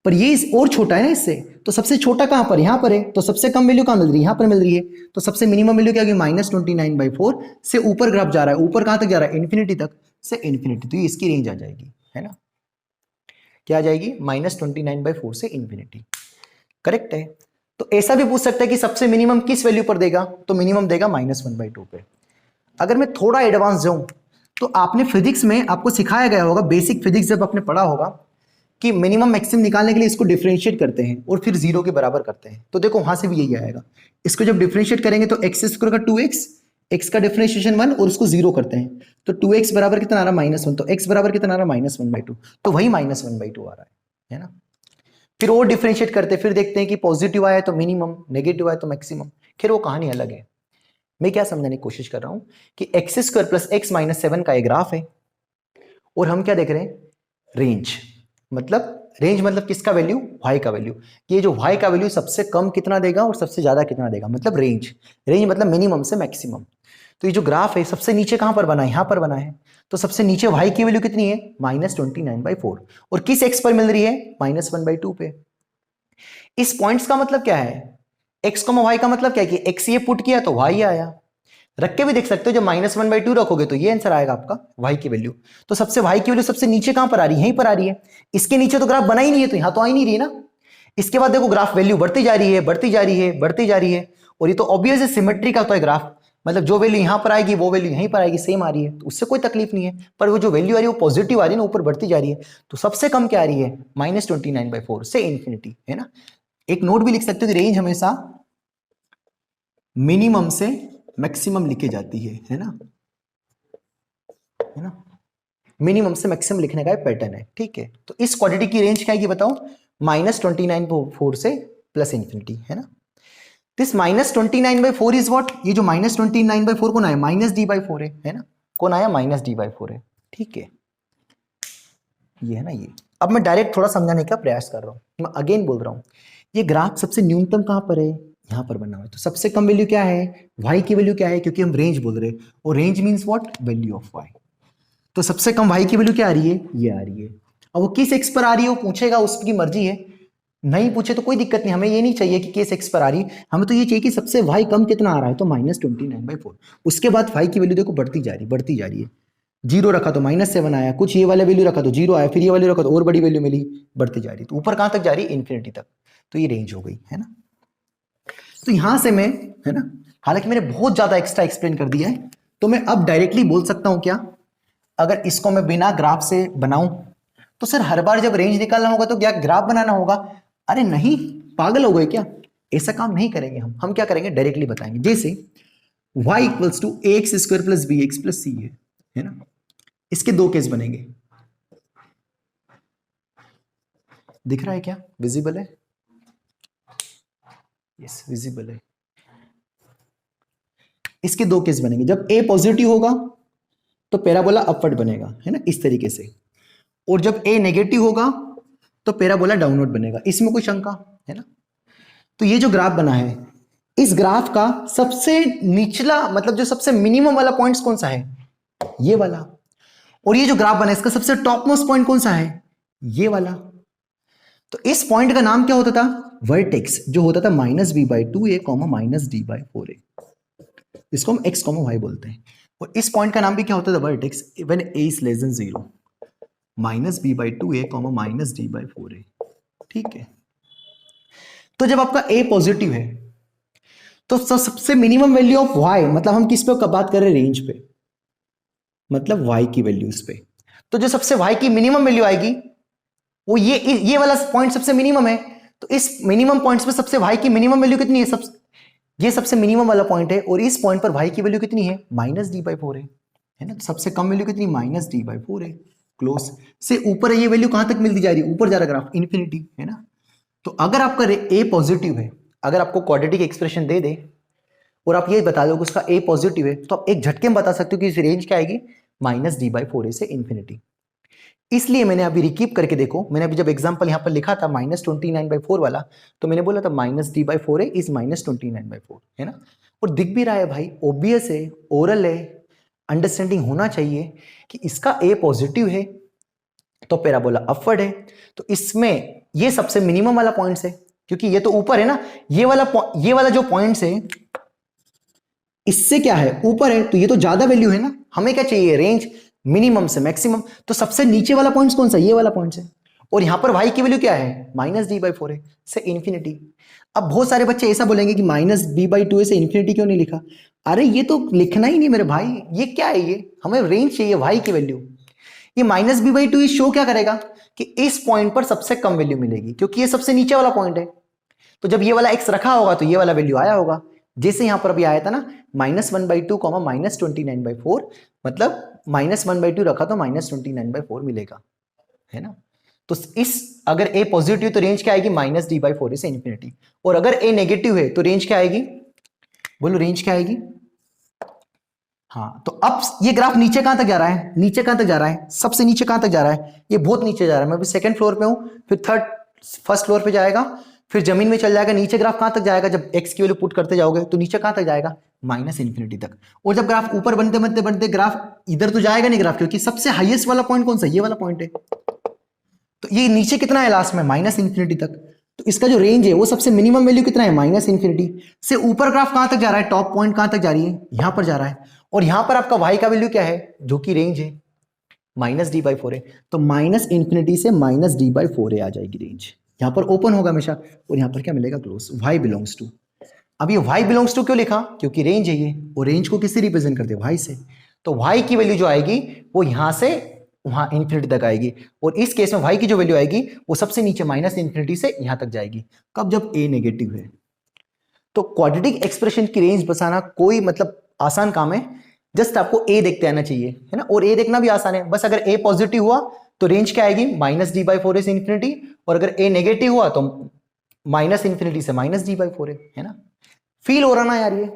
पर ये और छोटा है ना इससे। तो सबसे छोटा कहां पर? यहां पर है। तो सबसे कम वैल्यू कहां मिल रही है? यहां पर मिल रही है। तो सबसे मिनिमम वैल्यू क्या होगी? -29/4 से ऊपर ग्राफ जा रहा है। ऊपर कहां तक जा रहा है? इन्फिनिटी तक, से इन्फिनिटी। तो ये इसकी रेंज आ जाएगी, है ना। क्या आ जाएगी? -29/4 से इन्फिनिटी। करेक्ट है। तो ऐसा भी पूछ सकता है कि सबसे मिनिमम किस वैल्यू पर देगा? तो मिनिमम देगा -1/2 पे। अगर मैं थोड़ा एडवांस जाऊं तो आपने फिजिक्स में आपको सिखाया गया होगा, बेसिक फिजिक्स जब आपने पढ़ा होगा, कि मिनिमम मैक्सिमम निकालने के लिए इसको डिफरेंशिएट करते हैं और फिर 0 के बराबर करते हैं। तो देखो वहां से भी यही आएगा। इसको जब डिफरेंशिएट करेंगे तो x² का 2x, x का डिफरेंशिएशन 1 और उसको 0 करते हैं तो 2x बराबर कितना आ रहा है? -1। तो x बराबर कितना आ रहा है? -1/2। तो वही -1/2 आ रहा है ना। फिर और डिफरेंशिएट करते हैं, फिर देखते हैं कि पॉजिटिव आया तो मिनिमम, नेगेटिव आया तो मैक्सिमम। खैर वो कहानी अलग है। मैं क्या समझाने की कोशिश कर रहा हूं कि x² + x-7 का एक ग्राफ है और हम क्या देख रहे हैं? रेंज। मतलब रेंज मतलब किसका वैल्यू? y का वैल्यू। ये जो y का वैल्यू सबसे कम कितना देगा और सबसे ज्यादा कितना देगा, मतलब रेंज। रेंज मतलब मिनिमम से मैक्सिमम। तो ये जो ग्राफ है सबसे नीचे कहां पर बना है? यहां पर बना है। तो सबसे नीचे y की वैल्यू कितनी है? -29/4। और किस x पर मिल रही है? -1/2 पे। इस पॉइंट्स का मतलब क्या है? x, y का मतलब क्या है कि x ये पुट किया तो y आया। रख के भी देख सकते हो, जब -1/2 रखोगे तो ये आंसर आएगा आपका y की वैल्यू। तो सबसे y की वैल्यू सबसे नीचे कहां पर आ रही है? यहीं पर आ रही है। इसके नीचे तो ग्राफ बना ही नहीं है, तो यहां तो आ ही नहीं रही है ना। इसके बाद देखो ग्राफ वैल्यू बढ़ती जा रही है, बढ़ती जा रही है, बढ़ती जा रही है। और ये तो ऑब्वियस है, सिमेट्री का तो है ग्राफ। मतलब जो वैल्यू यहां पर आएगी वो वैल्यू यहीं पर आएगी, सेम आ रही है, तो उससे कोई तकलीफ नहीं है। पर वो जो वैल्यू आ रही है वो पॉजिटिव आ रही है ना, ऊपर बढ़ती जा रही है। तो सबसे कम क्या आ रही है? -29/4 से इन्फिनिटी, है ना। एक नोट भी लिख सकते हो कि रेंज हमेशा मिनिमम से मैक्सिमम लिखी जाती है ना, है ना। मिनिमम से मैक्सिमम लिखने का पैटर्न है, ठीक है। तो इस क्वांटिटी की रेंज क्या है बताओ? -29/4 से +∞, है ना। This -29/4 is what? ये जो -29/4 कौन आया? -d/4 है ना। कौन आया? -d/4 है, ठीक है। ये है ना ये। अब मैं डायरेक्ट थोड़ा समझाने का प्रयास कर रहा हूं। मैं अगेन बोल रहा हूं, ये ग्राफ सबसे न्यूनतम कहां पर है? यहां पर बना हुआ है। तो सबसे कम वैल्यू क्या है? y की वैल्यू क्या है? क्योंकि हम रेंज बोल रहे हैं, और range means what? Value of y। तो सबसे कम y की वैल्यू क्या आ रही है? ये आ रही है। अब वो किस x पर आ रही है वो पूछेगा, उसकी मर्जी है। नहीं पूछे तो कोई दिक्कत नहीं, हमें ये नहीं चाहिए कि किस x पर आ रही है, हमें तो ये चाहिए कि सबसे y कम कितना आ रहा है। तो -29/4। उसके बाद y की वैल्यू देखो बढ़ती जा रही, बढ़ती जा रही है। 0 रखा तो -7 आया, कुछ ये वाला वैल्यू रखा तो 0 आया, फिर ये वाली रखा तो और बड़ी वैल्यू मिली, बढ़ती जा रही। तो ऊपर कहां तक जा रही है? इन्फिनिटी तक। तो ये रेंज हो गई, है ना। तो यहां से मैं, है ना, हालांकि मैंने बहुत ज्यादा एक्स्ट्रा एक्सप्लेन कर दिया है, तो मैं अब डायरेक्टली बोल सकता हूं क्या? अगर इसको मैं बिना ग्राफ से बनाऊं तो सर हर बार जब रेंज निकालना होगा तो क्या ग्राफ बनाना होगा? अरे नहीं, पागल हो गए क्या? ऐसा काम नहीं करेंगे हम क्या करेंगे? डायरेक्टली बताएंगे। जैसे y equals to x square plus b x plus c है ना। इसके दो केस बनेंगे, दिख रहा है क्या, विजिबल है? यस विजिबल है। इसके दो केस बनेंगे, जब a पॉजिटिव होगा तो पैराबोला अपवर्ड बनेगा, है ना, इस तरीके से, और जब a नेगेटिव होगा तो पैराबोला डाउनवर्ड बनेगा। इसमें कोई शंका है ना? तो ये जो ग्राफ बना है, इस ग्राफ का सबसे निचला मतलब जो सबसे मिनिमम वाला पॉइंट कौन सा है? ये वाला। और ये जो ग्राफ बना है इसका सबसे टॉप मोस्ट पॉइंट कौन सा है? ये वाला। तो इस पॉइंट का नाम क्या होता था? वर्टेक्स, जो होता था -b/2a, -d/4a। इसको हम x, y बोलते हैं। और इस पॉइंट का नाम भी क्या होता था? Vertex when a is less than 0, -b/2a, -d/4a। ठीक है। तो जब आपका a पॉजिटिव है तो सबसे मिनिमम वैल्यू ऑफ y, मतलब हम किस पे बात कर रहे हैं? रेंज पे, मतलब y की वैल्यूज पे। तो जो सबसे y की मिनिमम वैल्यू आएगी वो ये वाला पॉइंट सबसे मिनिमम है। तो इस मिनिमम पॉइंट्स पे सबसे y की मिनिमम वैल्यू कितनी है? ये सबसे मिनिमम वाला पॉइंट है, और इस पॉइंट पर y की वैल्यू कितनी है? -d/4 है ना। तो सबसे कम वैल्यू कितनी? -d/4 है। क्लोज से ऊपर है, ये वैल्यू कहां तक मिलती जा रही है? ऊपर जा रहा ग्राफ, इन्फिनिटी, है ना। तो अगर आपका a पॉजिटिव है, अगर आपको क्वाड्रेटिक एक्सप्रेशन दे दे और आप ये बता दो कि उसका a पॉजिटिव है, तो आप एक झटके में बता सकते हो कि इस रेंज क्या आएगी? -d/4 से इन्फिनिटी। इसलिए मैंने अभी रिकीप करके देखो, मैंने अभी जब एग्जांपल यहां पर लिखा था -29/4 वाला, तो मैंने बोला था -d/4 इज -29/4, है ना। और दिख भी रहा है भाई, ऑब्वियस है, ओरल है, अंडरस्टैंडिंग होना चाहिए कि इसका a पॉजिटिव है तो पैराबोला अपवर्ड है। तो इसमें ये सबसे मिनिमम वाला पॉइंट्स है, क्योंकि ये तो ऊपर है ना, ये वाला जो पॉइंट्स है इससे क्या है? ऊपर है, तो ये तो ज्यादा वैल्यू है ना। हमें क्या चाहिए? रेंज मिनिमम से मैक्सिमम। तो सबसे नीचे वाला पॉइंट कौन सा? ये वाला पॉइंट है। और यहां पर y की वैल्यू क्या है? -d/4 है से इन्फिनिटी। अब बहुत सारे बच्चे ऐसा बोलेंगे कि -b/2 से इन्फिनिटी क्यों नहीं लिखा? अरे ये तो लिखना ही नहीं मेरे भाई, ये क्या है? ये हमें रेंज चाहिए y की वैल्यू। ये -b/2 शो क्या करेगा कि इस पॉइंट पर सबसे कम वैल्यू मिलेगी, क्योंकि ये सबसे नीचे वाला पॉइंट है। तो जब ये वाला x रखा होगा तो ये वाला वैल्यू आया होगा, जैसे यहां पर अभी आया था ना -1/2, -29/4, मतलब -1/2 रखा तो -29/4 मिलेगा, है ना। तो इस अगर a पॉजिटिव तो रेंज क्या आएगी? -d/4 से इन्फिनिटी। और अगर a नेगेटिव है तो रेंज क्या आएगी? बोलो रेंज क्या आएगी? हाँ, तो अब ये ग्राफ नीचे कहां तक जा रहा है? नीचे कहां तक जा रहा है? सबसे नीचे कहां तक जा रहा है? ये बहुत नीचे जा रहा है। मैं अभी सेकंड फ्लोर पे हूं, फिर फर्स्ट फ्लोर पे जाएगा, फिर जमीन में चल जाएगा। नीचे ग्राफ कहां तक जाएगा? जब x की वैल्यू पुट करते जाओगे तो नीचे कहां तक जाएगा? -इन्फिनिटी तक। और जब ग्राफ ऊपर बनते बनते बनते ग्राफ इधर तो जाएगा नहीं ग्राफ, क्योंकि सबसे हाईएस्ट वाला पॉइंट कौन सा? ये वाला पॉइंट है। तो ये नीचे कितना है लास्ट में? -इन्फिनिटी तक। तो इसका जो रेंज है वो सबसे मिनिमम वैल्यू कितना है? -इन्फिनिटी से ऊपर ग्राफ कहां तक जा रहा है? टॉप पॉइंट कहां तक जा रही है? यहां पर जा रहा है। और यहां पर आपका y का वैल्यू क्या है? जो कि रेंज है -d/4 है। तो -इन्फिनिटी से -d/4 आ जाएगी रेंज। यहां पर ओपन होगा हमेशा, और यहां पर क्या मिलेगा? क्लोज। y belongs to. अब ये y बिलोंग्स टू क्यों लिखा? क्योंकि रेंज है ये, और रेंज को किससे रिप्रेजेंट करते हैं? y से। तो y की वैल्यू जो आएगी वो यहां से वहां इन्फिनिटी तक आएगी, और इस केस में y की जो वैल्यू आएगी वो सबसे नीचे -इन्फिनिटी से यहां तक जाएगी। कब? जब a नेगेटिव है। तो क्वाड्रेटिक एक्सप्रेशन की रेंज बताना कोई मतलब आसान काम है, जस्ट आपको a देखते आना चाहिए, है ना। और a देखना भी आसान है, बस अगर a पॉजिटिव हुआ तो रेंज क्या आएगी? -d/4 से इन्फिनिटी, और अगर a नेगेटिव हुआ तो -इन्फिनिटी से -d/4 है ना। फील हो रहा ना यार? ये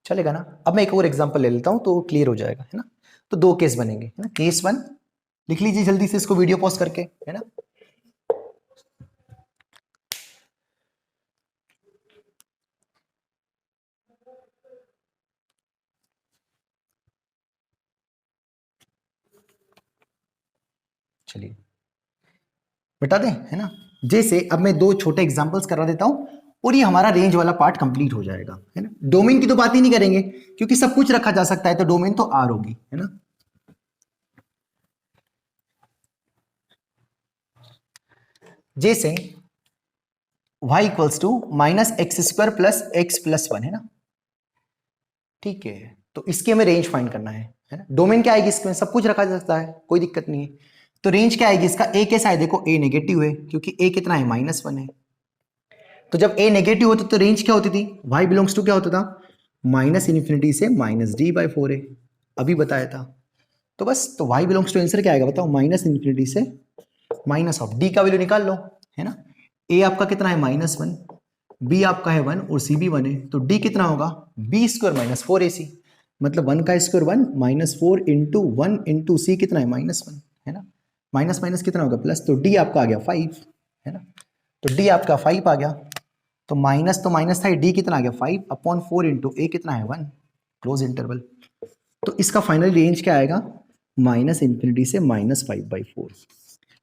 चलेगा ना। अब मैं एक और एग्जांपल ले लेता हूं तो क्लियर हो जाएगा, है ना। तो दो केस बनेंगे, है ना। केस 1 लिख लीजिए जल्दी से, इसको वीडियो पॉज करके, है ना। चलिए बता दें, है ना। जैसे अब मैं दो छोटे एग्जांपल्स करा देता हूं और ये हमारा रेंज वाला पार्ट कंप्लीट हो जाएगा, है ना। डोमेन की तो बात ही नहीं करेंगे, क्योंकि सब कुछ रखा जा सकता है, तो डोमेन तो आर होगी, है ना। जैसे y equals to -x² plus x plus 1, है ना। ठीक है, तो इसकी हमें रेंज फाइंड करना है ना। डोमेन क्या आएगी? इसमें सब कुछ रखा जा सकता है, कोई दिक्कत नहीं है। तो रेंज क्या आएगी इसका? a कैसा है? देखो a नेगेटिव है, क्योंकि a कितना है? -1 है। तो जब ए नेगेटिव होता तो रेंज क्या होती थी, y बिलोंग्स टू क्या होता था, माइनस इन्फिनिटी से माइनस डी बाई 4a, अभी बताया था। तो बस तो y बिलोंग्स टू आंसर क्या आएगा बताओ, माइनस इन्फिनिटी से माइनस ऑफ डी का वैल्यू निकाल लो, है ना। a आपका कितना है -1, b आपका है 1 और c भी 1 है, तो d कितना होगा b स्क्वायर माइनस 4ac, मतलब 1 का स्क्वायर 1 -4 इंटू 1 इंटू सी कितना है -1, है ना। माइनस माइनस कितना होगा प्लस, तो d आपका आ गया 5, है ना। तो d आपका 5 आ गया, तो माइनस था, d कितना आ गया 5/4 इंटू a कितना है 1, क्लोज इंटरवल। तो इसका फाइनल रेंज क्या आएगा, माइनस इन्फिनिटी से -5/4,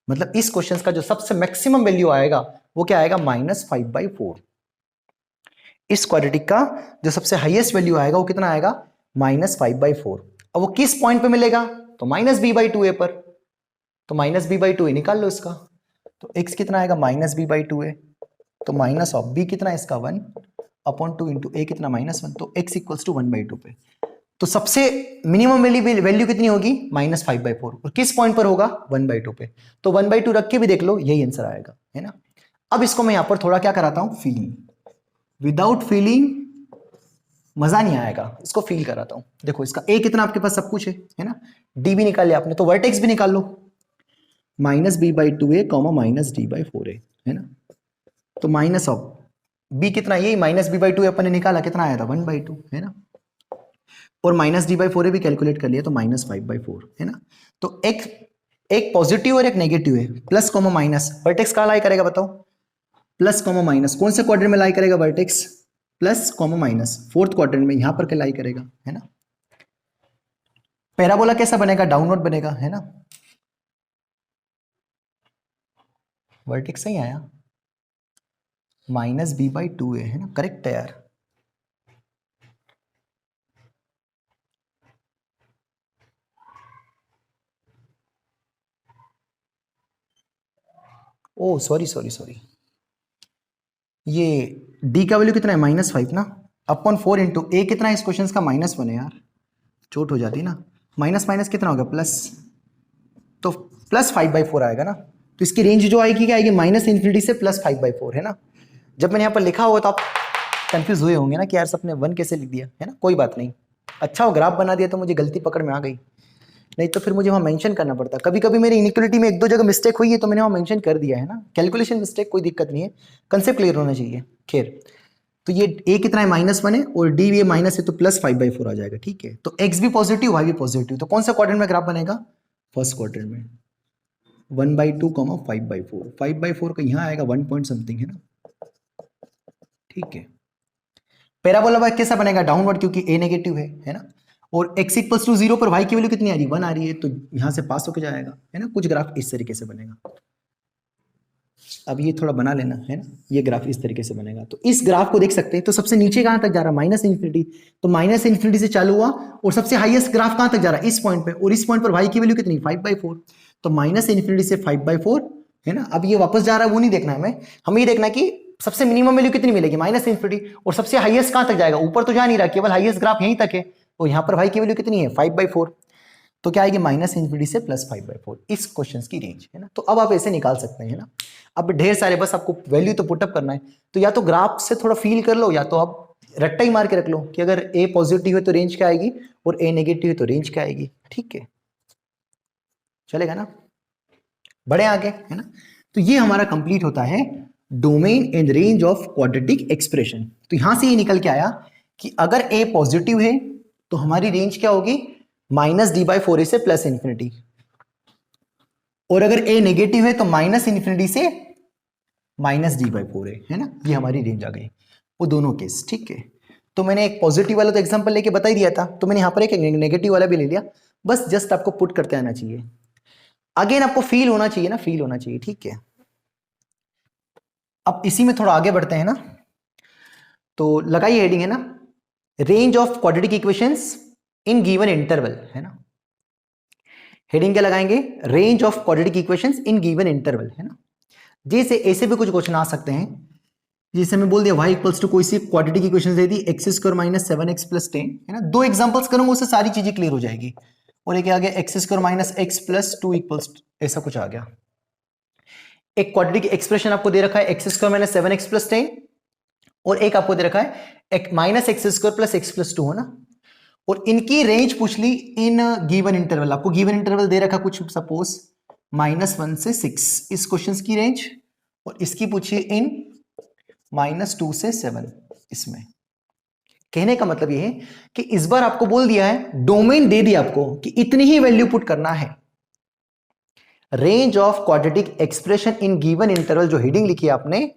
मतलब इस क्वेश्चन का जो सबसे मैक्सिमम वैल्यू आएगा वो क्या आएगा, -5/4। इस क्वाड्रेटिक का जो सबसे हाईएस्ट वैल्यू आएगा वो कितना आएगा, -5/4। अब वो किस पॉइंट पे मिलेगा, तो -b/2a पर, तो -b/2a निकाल लो इसका, तो x कितना आएगा -b/2a, तो माइनस ऑफ b कितना है इसका 1/2 इंटू a कितना -1, तो x इक्वल्स टू 1/2 पे। तो सबसे मिनिमम वैल्यू कितनी होगी, -5/4, और किस पॉइंट पर होगा 1/2 पे, तो 1/2 रख के भी देख लो यही आंसर आएगा, है ना। अब इसको मैं यहां पर थोड़ा क्या कराता हूं, फीलिंग, विदाउट फीलिंग मजा नहीं आएगा, इसको फील कराता हूं। देखो इसका a कितना आपके पास सब कुछ है ना, d भी निकाल लिया आपने, तो वर्टेक्स भी निकाल लो, -b/2a -d/4a, है ना। तो माइनस ऑफ b कितना, यही -b/2 अपन ने निकाला, कितना आया था 1/2, है ना। और -d/4a भी कैलकुलेट कर लिया, तो -5/4, है ना। तो एक पॉजिटिव और एक नेगेटिव है, प्लस कॉमा माइनस, वर्टेक्स कहाँ लाई करेगा बताओ, प्लस कॉमा माइनस, कौन से क्वाड्रेंट में लाई करेगा vertex, plus comma minus, fourth quadrant में, यहां पर क्या लाई करेगा, है ना। पैराबोला कैसा बनेगा, डाउनवर्ड बनेगा, है ना। वर्टेक्स सही आया, -b/2a, है ना, करेक्ट है यार। ओ सॉरी सॉरी सॉरी, ये d का वैल्यू कितना है -5 ना, अपॉन 4 इंटू a कितना है इस क्वेश्चन का -1 है यार, चोट हो जाती ना, माइनस माइनस कितना होगा प्लस, तो +5/4 आएगा ना। तो इसकी रेंज जो आएगी क्या आएगी, -इन्फिनिटी से +5/4, है ना। जब मैंने यहाँ पर लिखा होगा तो आप कंफ्यूज हुए होंगे ना कि यार सबने 1 कैसे लिख दिया, है ना। कोई बात नहीं, अच्छा वो ग्राफ बना दिया तो मुझे गलती पकड़ में आ गई, नहीं तो फिर मुझे वहाँ मेंशन करना पड़ता। कभी कभी मेरी इनइक्वालिटी में 1-2 जगह मिस्टेक हुई है तो मैंने वहाँ मेंशन कर दिया, है ना। कैलकुलेशन मिस्टेक कोई दिक्कत नहीं है, कंसेप्ट क्लियर होना चाहिए। खैर, तो ये a कितना है -1 है और d ये माइनस है, तो +5/4 आ जाएगा, ठीक है। तो x भी पॉजिटिव y भी पॉजिटिव, तो कौन सा क्वाड्रेंट में ग्राफ बनेगा, फर्स्ट क्वाड्रेंट में, 1/2, 5/4, 5/4 का यहाँ आएगा 1 पॉइंट समथिंग, है ना, ठीक है। पैराबोला कैसा बनेगा, डाउनवर्ड, क्योंकि a नेगेटिव है ना। और x इक्वल्स टू 0 पर y की वैल्यू कितनी आ रही है, 1 आ रही है, तो यहां से पास होकर जाएगा, है ना। कुछ ग्राफ इस तरीके से बनेगा, अब ये थोड़ा बना लेना, है ना। ये ग्राफ इस तरीके से बनेगा, तो इस ग्राफ को देख सकते हैं। तो सबसे नीचे कहां तक जा रहा है, -इन्फिनिटी, तो -इन्फिनिटी से चालू हुआ और सबसे हाईएस्ट ग्राफ कहां तक जा रहा है, इस पॉइंट पे, और इस पॉइंट पर y की वैल्यू कितनी 5/4, तो -इन्फिनिटी से 5/4, है ना। अब ये वापस जा रहा है वो नहीं देखना है हमें ये देखना है कि सबसे मिनिमम वैल्यू कितनी मिलेगी, -इन्फिनिटी, और सबसे हाईएस्ट कहां तक जाएगा, ऊपर तो जा नहीं रहा, केवल हाईएस्ट ग्राफ यहीं तक है, और यहां पर y की वैल्यू कितनी है 5/4, तो क्या आएगी -इन्फिनिटी से +5/4, इस क्वेश्चन की रेंज, है ना। तो अब आप ऐसे निकाल सकते हैं, है ना। अब ढेर सारे, बस आपको वैल्यू तो पुटअप करना है, तो या तो ग्राफ से थोड़ा फील कर लो, या तो आप रट्टा ही मार के रख लो कि अगर a पॉजिटिव है तो रेंज क्या आएगी और a नेगेटिव है तो रेंज क्या आएगी, ठीक है, चलेगा ना। बड़े आगे, है ना। तो ये हमारा कंप्लीट होता है domain and range of quadratic expression. तो यहां से ये निकल के आया कि अगर a पॉजिटिव है तो हमारी रेंज क्या होगी, -d/4a से +इन्फिनिटी, और अगर a नेगेटिव है तो -इन्फिनिटी से -d/4a, है ना। ये हमारी रेंज आ गई, वो दोनों केस, ठीक है। तो मैंने एक पॉजिटिव वाला तो एग्जांपल लेके बता ही दिया था, तो मैंने यहां पर एक नेगेटिव वाला भी ले लिया, बस जस्ट आपको पुट करते आना चाहिए। अगेन आपको फील होना चाहिए ना, फील होना चाहिए, ठीक है। अब इसी में थोड़ा आगे बढ़ते हैं ना, तो लगाइए हेडिंग, है ना, range of quadratic equations in given interval, है ना। हेडिंग क्या लगाएंगे, range of quadratic equations in given interval, है ना। जैसे ऐसे भी कुछ क्वेश्चन आ सकते हैं, जैसे मैं बोल दिया y इक्वल्स टू कोई सी क्वाड्रेटिक इक्वेशन दे दी, x² - 7x + 10, है ना। 2 एग्जांपल्स करूंगा उससे सारी चीजें क्लियर हो जाएगी। और एक आ गया x² - x + 2 इक्वल्स, ऐसा कुछ आ गया। एक क्वाड्रेटिक एक्सप्रेशन आपको दे रखा है x² - 7x + 10, और एक आपको दे रखा है minus x square plus x plus two, है ना। और इनकी रेंज पूछ ली इन गिवन इंटरवल, आपको गिवन इंटरवल दे रखा कुछ सपोज -1 से 6 इस क्वेश्चन की रेंज, और इसकी पूछिए इन -2 से 7 इसमें। कहने का मतलब ये है कि इस बार आपको बोल दिया है, डोमेन दे दिया आपको कि इतनी ही वैल्यू पुट करना है। Range of quadratic expression in given interval जो हेडिंग लिखी है आपने,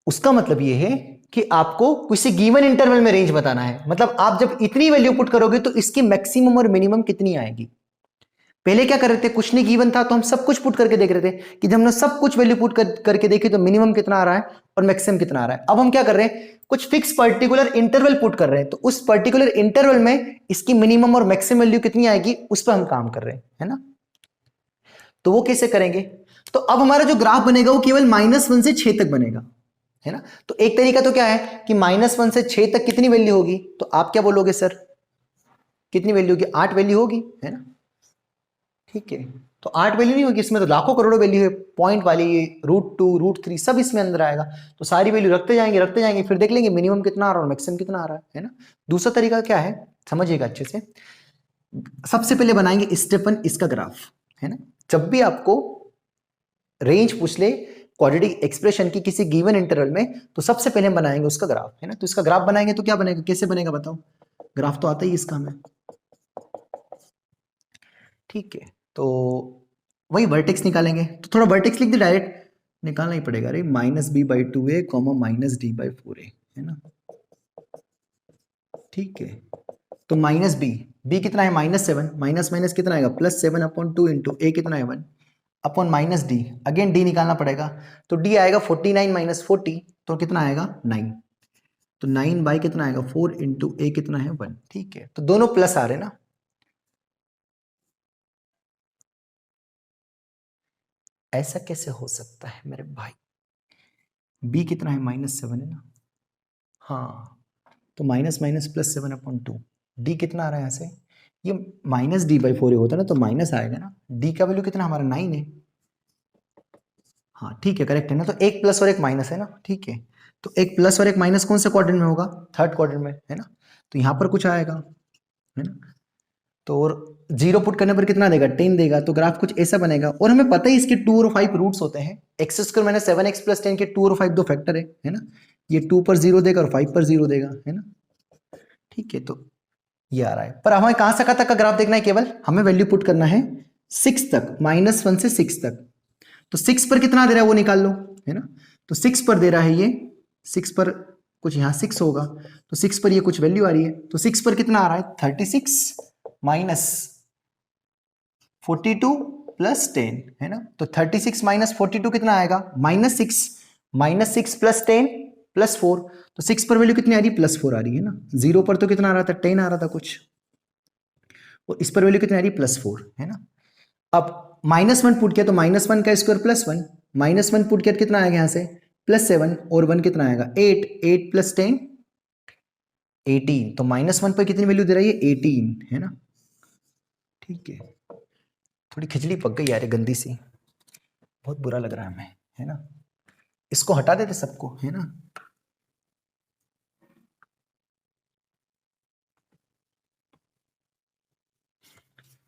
उसका मतलब ये है कि आपको किसी गिवन इंटरवल में रेंज बताना है। मतलब आप जब इतनी वैल्यू पुट करोगे तो इसकी मैक्सिमम और मिनिमम कितनी आएगी। पहले क्या कर रहे थे, कुछ नहीं गिवन था तो हम सब कुछ पुट करके देख रहे थे कि जब हमने सब कुछ वैल्यू पुट करके देखी तो मिनिमम कितना आ रहा है और मैक्सिमम कितना आ रहा है। अब हम क्या कर रहे हैं, कुछ फिक्स पर्टिकुलर इंटरवल पुट कर रहे हैं, तो उस पर्टिकुलर इंटरवल में इसकी मिनिमम और मैक्सिमम वैल्यू कितनी आएगी उस पर हम काम कर रहे हैं, है ना। तो वो कैसे करेंगे, तो अब हमारा जो ग्राफ बनेगा वो केवल -1 से 6 तक बनेगा, है ना। तो एक तरीका तो क्या है कि -1 से 6 तक कितनी वैल्यू होगी, तो आप क्या बोलोगे सर, कितनी वैल्यू होगी, 8 वैल्यू होगी, है ना। ठीक है, तो 8 वैल्यू नहीं होगी, इसमें तो लाखों करोड़ों वैल्यू है, पॉइंट वाली √2 √3 सब इसमें अंदर आएगा। तो सारी वैल्यू रखते जाएंगे फिर देख लेंगे मिनिमम कितना आ रहा है और मैक्सिमम कितना आ रहा है ना। दूसरा तरीका क्या है, समझिएगा अच्छे से। सबसे पहले बनाएंगे स्टेप 1 इसका ग्राफ, है ना। जब भी आपको रेंज पूछ ले क्वाड्रेटिक एक्सप्रेशन की किसी गिवन इंटरवल में, तो सबसे पहले हम बनाएंगे उसका ग्राफ, है ना। तो इसका ग्राफ बनाएंगे तो क्या बनेगा, कैसे बनेगा बताओ, ग्राफ तो आता ही इसका हमें। ठीक है, तो वही वर्टेक्स निकालेंगे, तो थोड़ा वर्टेक्स लिख दे, डायरेक्ट निकालना ही पड़ेगा। अरे -b/2a, -d/4a, है ना। ठीक है, तो -b कितना है -7, माइनस कितना आएगा +7/2 इंटू a कितना है 1 अपॉन -d, अगेन d निकालना पड़ेगा, तो d आएगा 49 - 40, तो कितना आएगा 9, तो 9 कितना आएगा 4 इंटू a कितना है 1। ठीक है, तो दोनों प्लस आ रहे ना। ऐसा कैसे हो सकता है मेरे भाई, b कितना है -7 है ना, हाँ, तो -+7/2, d कितना आ रहा है यहाँ से, ये -d/4 होता है ना, तो माइनस आएगा ना, d का वैल्यू कितना हमारा 9 है, हाँ ठीक है करेक्ट है ना। तो एक प्लस और एक माइनस है ना, ठीक है, तो एक प्लस और एक माइनस कौन से क्वाड्रेंट में होगा, थर्ड क्वाड्रेंट में, है ना। तो यहाँ पर कुछ आएगा, है ना। तो और 0 पुट करने पर कितना देगा 10 देगा, तो ग्राफ कुछ ऐसा बनेगा। और हमें पता है इसके 2 और 5 रूट्स होते हैं, x² - 7x + 10 के 2 और 5 दो फैक्टर है ना। ये 2 पर 0 देगा और 5 पर 0 देगा, है ना। ठीक है, तो ये आ रहा है, पर हमें कहां से कहां तक का ग्राफ देखना है, केवल हमें वैल्यू पुट करना है 6 तक, -1 से 6 तक। तो 6 पर कितना दे रहा है वो निकाल लो, है ना। तो 6 पर दे रहा है ये, 6 पर कुछ यहाँ 6 होगा, तो 6 पर ये कुछ वैल्यू आ रही है, तो 6 पर कितना आ रहा है 36 - 42 + 10, है ना। तो 36 - 42 कितना आएगा -6 -6 + 10 + 4, तो 6 पर वैल्यू कितनी आ रही है +4 आ रही है ना। 0 पर तो कितना आ रहा था 10 आ रहा था कुछ, और इस पर वैल्यू कितनी आ रही है +4, है ना। अब -1 पुट किया तो -1 का स्क्वायर +1, -1 पुट किया तो कितना आएगा यहाँ से +7, और 1 कितना आएगा 8, 8 + 10 18, तो -1 पर कितनी वैल्यू दे रहा है ये 18, है ना। ठीक है, थोड़ी खिचड़ी पक गई यार ये गंदी सी, बहुत बुरा लग रहा है हमें, है ना। इसको हटा देते सबको, है ना।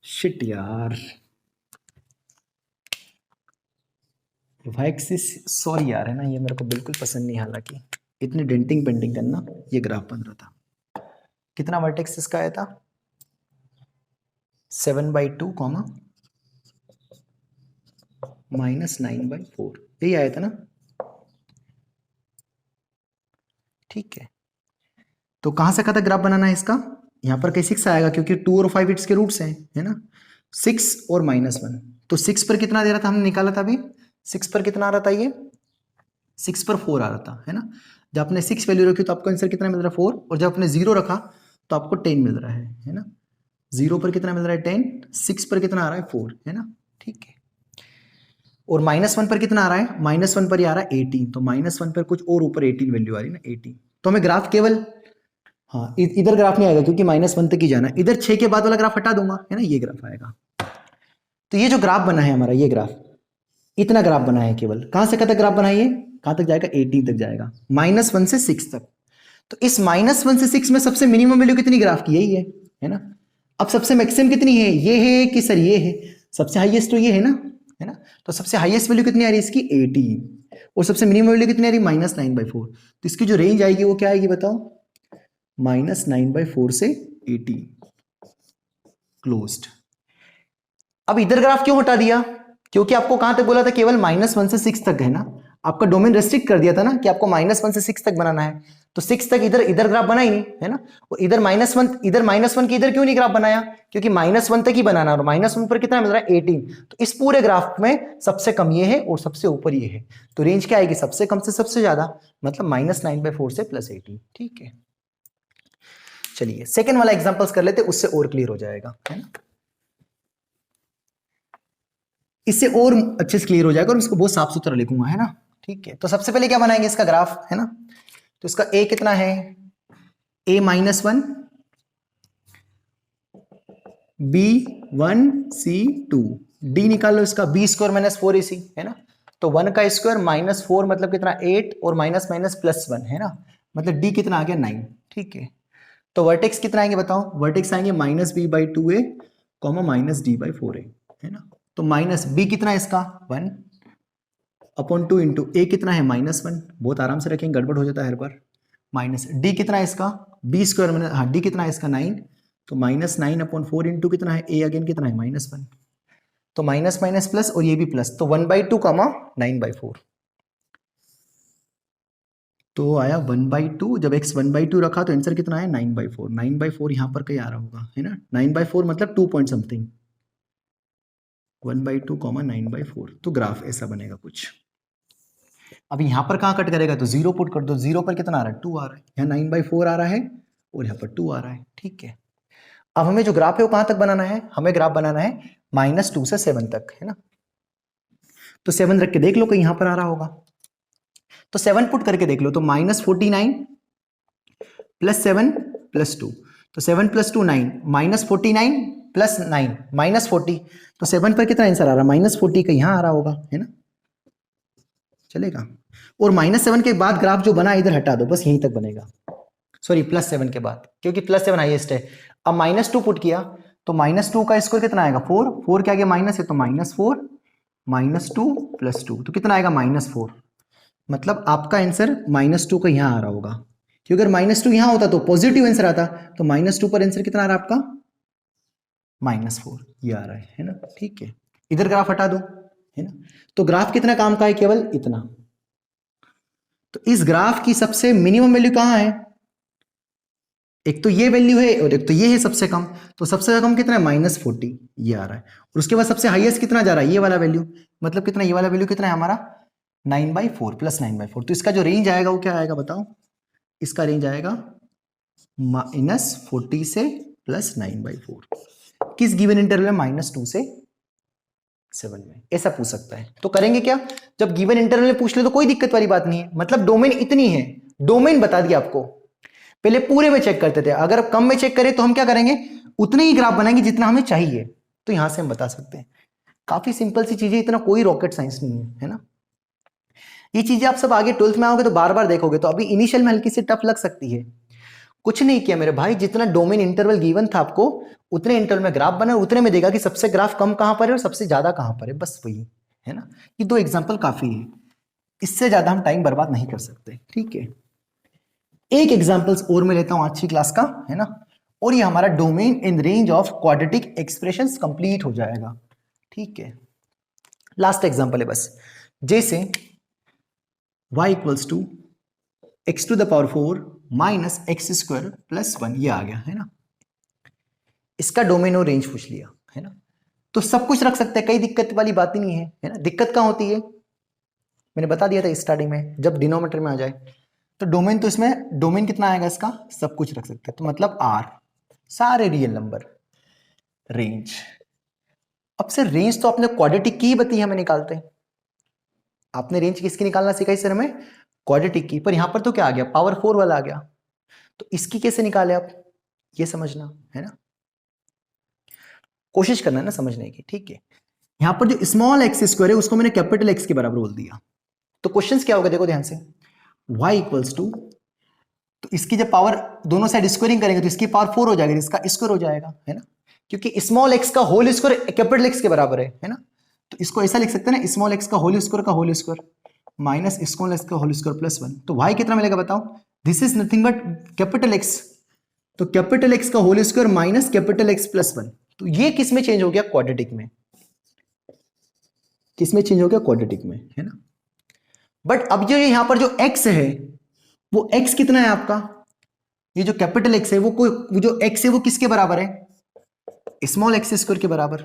शिट यार, वाइक्सिस सॉरी यार, है ना, ये मेरे को बिल्कुल पसंद नहीं, हालांकि इतनी डेंटिंग पेंटिंग करना, ये ग्राफ बन रहा था। कितना वर्टेक्स इसका आया था 7/2, -9/4, यही आया था ना। ठीक है, तो कहां से कहां तक ग्राफ बनाना है इसका, यहां पर कहीं 6 आएगा क्योंकि 2 और 5 इसके रूट्स हैं, है ना। 6 और -1, तो 6 पर कितना दे रहा था, हमने निकाला था अभी, 6 पर कितना आ रहा था ये 6 पर 4 आ रहा था, है ना। जब आपने 6 वैल्यू रखी तो आपको आंसर कितना मिल रहा है 4, और जब आपने 0 रखा तो आपको 10 मिल रहा है ना। 0 पर कितना मिल रहा है 10, 6 पर कितना आ रहा है 4, है ना। ठीक है, और -1 पर कितना आ रहा है, -1 पर ही आ रहा है 18, तो -1 पर कुछ और ऊपर 18 वैल्यू आ रही है ना 18, तो हमें ग्राफ केवल, हाँ इधर ग्राफ नहीं आएगा क्योंकि -1 तक ही जाना है, इधर 6 के बाद वाला ग्राफ हटा दूंगा, है ना, ये ग्राफ आएगा। तो ये जो ग्राफ बना है हमारा, ये ग्राफ, इतना ग्राफ बना है केवल, कहां से कहां तक ग्राफ बनाइए, कहां तक जाएगा, 18 तक जाएगा, -1 से 6 तक। तो इस -1 से 6 में सबसे मिनिमम वैल्यू कितनी ग्राफ की, यही है ना। अब सबसे मैक्सिमम कितनी है, ये है कि सर ये है, सबसे हाईएस्ट तो ये है ना। तो सबसे हाईएस्ट वैल्यू कितनी आ रही है इसकी, 18, और सबसे मिनिमम वैल्यू कितनी आ रही है, -9/4। तो इसकी जो रेंज आएगी वो क्या आएगी बताओ, -9/4 से 18 क्लोज्ड। अब इधर ग्राफ क्यों हटा दिया, क्योंकि आपको कहां तक बोला था, केवल -1 से 6 तक है ना, आपका डोमेन रेस्ट्रिक्ट कर दिया था ना कि आपको -1 से 6 तक बनाना है, तो 6 तक इधर ग्राफ बना ही नहीं है ना, और इधर -1 की इधर क्यों नहीं ग्राफ बनाया, क्योंकि -1 तक ही बनाना, और -1 पर कितना मिल रहा है, 18। तो इस पूरे ग्राफ में सबसे कम ये है और सबसे ऊपर ये है, तो रेंज क्या आएगी, सबसे कम से सबसे ज्यादा, मतलब -9/4 से +18। ठीक है, चलिए सेकेंड वाला एग्जांपल्स कर लेते, उससे और क्लियर हो जाएगा, है ना, इससे और अच्छे से क्लियर हो जाएगा और इसको बहुत साफ सुथरा लिखूंगा, है ना। ठीक है, तो सबसे पहले क्या बनाएंगे इसका ग्राफ, है ना। तो इसका ए कितना है, a-1, b1c2, d निकाल लो इसका, b² - 4ac, है ना। तो 1 का स्क्वायर -4 मतलब कितना, 8, और माइनस माइनस +1, है ना, मतलब d कितना आ गया, 9। ठीक है, तो वर्टेक्स कितना आएंगे बताओ, वर्टेक्स आएंगे -b/2a, -d/4a, है ना। तो माइनस b कितना है इसका, 1/2 इंटू a कितना है, -1, बहुत आराम से रखेंगे, गड़बड़ हो जाता है हर बार, माइनस d कितना है इसका, b² में, हाँ d कितना है इसका, 9, तो -9/4 इंटू कितना है, a अगेन कितना है, -1, तो माइनस माइनस प्लस, और ये भी प्लस, तो 1/2 9/4, तो आया 1/2, जब x 1/2 रखा तो आंसर कितना है, 9/4, 9/4 यहां पर कहीं आ रहा होगा, है ना, 9/4 मतलब 2 पॉइंट समथिंग, 1/2, 9/4, तो ग्राफ ऐसा बनेगा कुछ। अब यहां पर कहां कट करेगा, तो 0 पुट कर दो, 0 पर कितना आ रहा है, 2 आ रहा है, यहाँ 9/4 आ रहा है और यहाँ पर 2 आ रहा है। ठीक है, अब हमें जो ग्राफ है वो कहां तक बनाना है, हमें ग्राफ बनाना है -2 से 7 तक, है ना। तो 7 रख के देख लो कहीं यहां पर आ रहा होगा, तो 7 पुट करके देख लो, तो -49 + 7 + 2, तो 7 + 2 9, -49 + 9 -40, तो 7 पर कितना आंसर आ रहा है, -40 का यहां आ रहा होगा, है ना, चलेगा। और -7 के बाद ग्राफ जो बना इधर हटा दो, बस यहीं तक बनेगा, सॉरी +7 के बाद, क्योंकि +7 हाईएस्ट है। अब -2 पुट किया, तो -2 का स्क्वायर कितना आएगा, 4, 4 के आगे माइनस है, तो -4 -2 + 2, तो कितना आएगा, -4, मतलब आपका आंसर -2 का यहां आ रहा होगा, क्योंकि अगर -2 यहां होता तो पॉजिटिव आंसर आता, तो -2 पर आंसर कितना आ रहा है आपका, -4, ये आ रहा है ना। ठीक है, इधर ग्राफ हटा दो, है ना, तो ग्राफ कितना काम का है, केवल इतना। तो इस ग्राफ की सबसे मिनिमम वैल्यू कहां है, एक तो ये वैल्यू है और एक तो ये है सबसे कम, तो सबसे कम कितना है, -40, ये आ रहा है, और उसके बाद सबसे हाईएस्ट कितना जा रहा है, ये वाला वैल्यू, मतलब कितना, ये वाला वैल्यू कितना है हमारा, 9/4 + 9/4, तो इसका जो रेंज आएगा वो क्या आएगा बताओ, इसका रेंज आएगा -40 से +9/4, किस गिवन इंटरवल में, -2 से 7 में, ऐसा पूछ सकता है। तो करेंगे क्या, जब गिवन इंटरवल में पूछ ले तो कोई दिक्कत वाली बात नहीं है, मतलब डोमेन इतनी है, डोमेन बता दिया आपको, पहले पूरे में चेक करते थे, अगर कम में चेक करें तो हम क्या करेंगे, उतने ही ग्राफ बनाएंगे जितना हमें चाहिए, तो यहां से हम बता सकते हैं। काफी सिंपल सी चीजें, इतना कोई रॉकेट साइंस नहीं है ना। ये चीजें आप सब आगे 12th में आओगे तो बार बार देखोगे, तो अभी इनिशियल में हल्की सी टफ लग सकती है। कुछ नहीं किया मेरे भाई, जितना डोमेन इंटरवल गिवन था आपको, उतने इंटरवल में ग्राफ बना, उतने में देगा कि सबसे ग्राफ कम कहां पर है और सबसे ज्यादा कहां पर है, बस वही है ना। ये 2 एग्जाम्पल काफी है, इससे ज्यादा हम टाइम बर्बाद नहीं कर सकते। ठीक है, एक एग्जांपल्स और मैं लेता हूं आज की क्लास का, है ना, और ये हमारा domain in range of quadratic expressions complete हो जाएगा। ठीक है, लास्ट एग्जांपल है बस, जैसे y = x⁴ - x² + 1, ये आ गया, है ना, इसका डोमेन और रेंज पूछ लिया, है ना। तो सब कुछ रख सकते हैं, कई दिक्कत वाली बात ही नहीं है ना। दिक्कत कहां होती है, मैंने बता दिया था स्टार्टिंग में, जब डिनोमिनेटर में आ जाए, तो डोमेन, तो इसमें डोमेन कितना आएगा इसका, सब कुछ रख सकते हैं, तो मतलब R, सारे रियल नंबर, रेंज। अब सर रेंज तो आपने क्वाड्रेटिक की ही बताई हमें निकालते हैं, आपने रेंज किसकी निकालना सिखाई सर हमें, क्वाड्रेटिक की, पर यहां पर तो क्या आ गया, पावर 4 वाला आ गया, तो इसकी कैसे निकाले आप, ये समझना है ना, कोशिश करना है ना समझने की। ठीक है, यहां पर जो स्मॉल x² है उसको मैंने कैपिटल X के बराबर बोल दिया, तो क्वेश्चंस क्या होगा देखो ध्यान से, y इक्वल्स टू, तो इसकी जब पावर दोनों साइड स्क्वायरिंग करेंगे तो इसकी पावर 4 हो जाएगी, इसका स्क्वायर हो जाएगा, है ना, क्योंकि स्मॉल x का होल स्क्वायर कैपिटल x के बराबर है ना। तो इसको ऐसा लिख सकते हैं ना, स्मॉल x का whole square minus small x का होल स्क्वायर प्लस 1। तो y कितना मिलेगा बताओ, this is nothing but capital x, तो कैपिटल x का whole square minus capital x plus 1। तो ये किस में चेंज हो गया, क्वाड्रेटिक में, किस में चेंज हो गया, क्वाड्रेटिक में, है ना। बट अब जो यहां पर जो x है वो x कितना है आपका, ये जो कैपिटल x है वो जो x है वो किसके बराबर है, स्मॉल एक्स स्क्वायर के बराबर,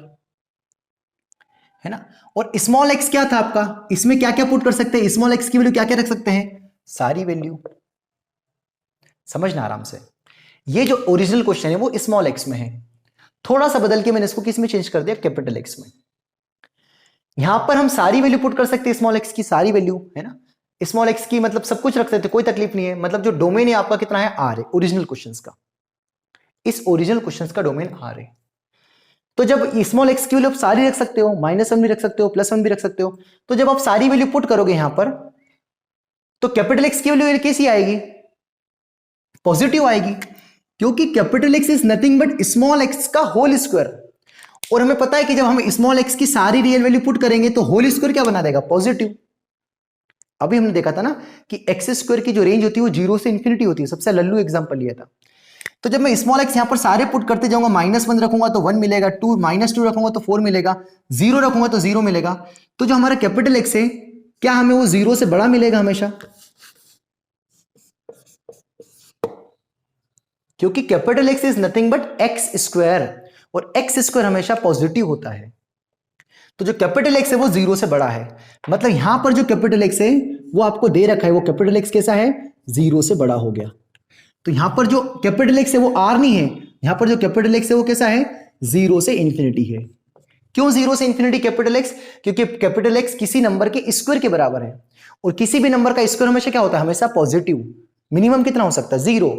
है ना। और स्मॉल एक्स क्या था आपका, इसमें क्या क्या पुट कर सकते हैं, स्मॉल एक्स की वैल्यू क्या क्या रख सकते हैं, सारी वैल्यू, समझना आराम से। ये जो ओरिजिनल क्वेश्चन है वो स्मॉल एक्स में है, थोड़ा सा बदल के मैंने इसको किस में चेंज कर दिया, कैपिटल एक्स में। यहां पर हम सारी वैल्यू पुट कर सकते हैं, स्मॉल एक्स की सारी वैल्यू, है ना, स्मॉल एक्स की मतलब सब कुछ रख सकते, कोई तकलीफ नहीं है। मतलब जो डोमेन है आपका कितना है, आर है, ओरिजिनल क्वेश्चंस का, इस ओरिजिनल क्वेश्चंस का डोमेन आर है। तो जब स्मॉल एक्स की वैल्यू आप सारी रख सकते हो, -1 भी रख सकते हो, +1 भी रख सकते हो, तो जब आप सारी वैल्यू पुट करोगे यहां पर, तो कैपिटल एक्स की वैल्यू कैसी आएगी, पॉजिटिव आएगी, क्योंकि capital x is nothing but small x का होल स्क्वायर। और हमें पता है कि जब हम स्मॉल एक्स की सारी रियल वैल्यू पुट करेंगे तो होल स्क्वायर क्या बना देगा, पॉजिटिव। अभी हमने देखा था ना कि एक्स स्क्वायर की जो रेंज होती है वो 0 से इंफिनिटी होती है, सबसे लल्लू एग्जांपल लिया था। तो जब मैं स्मॉल एक्स यहां पर सारे पुट करते जाऊंगा, -1 रखूंगा तो 1 मिलेगा, -2 रखूंगा तो 4 मिलेगा, 0 रखूंगा तो 0 मिलेगा। तो जो हमारा कैपिटल एक्स है क्या हमें वो 0 से बड़ा मिलेगा हमेशा, क्योंकि capital x is nothing but x square, और एक्स स्क्वायर हमेशा पॉजिटिव होता है। तो जो कैपिटल एक्स है वो 0 से बड़ा है, मतलब यहां पर जो कैपिटल एक्स है वो आपको दे रखा है, वो कैपिटल एक्स कैसा है, 0 से बड़ा हो गया। तो यहां पर जो कैपिटल एक्स है वो आर नहीं है, यहां पर जो कैपिटल एक्स है वो कैसा है, 0 से इंफिनिटी है। क्यों 0 से इंफिनिटी कैपिटल एक्स, क्योंकि कैपिटल एक्स किसी नंबर के स्क्वायर के बराबर है, और किसी भी नंबर का स्क्वायर हमेशा क्या होता है, हमेशा पॉजिटिव। मिनिमम कितना हो सकता है, 0।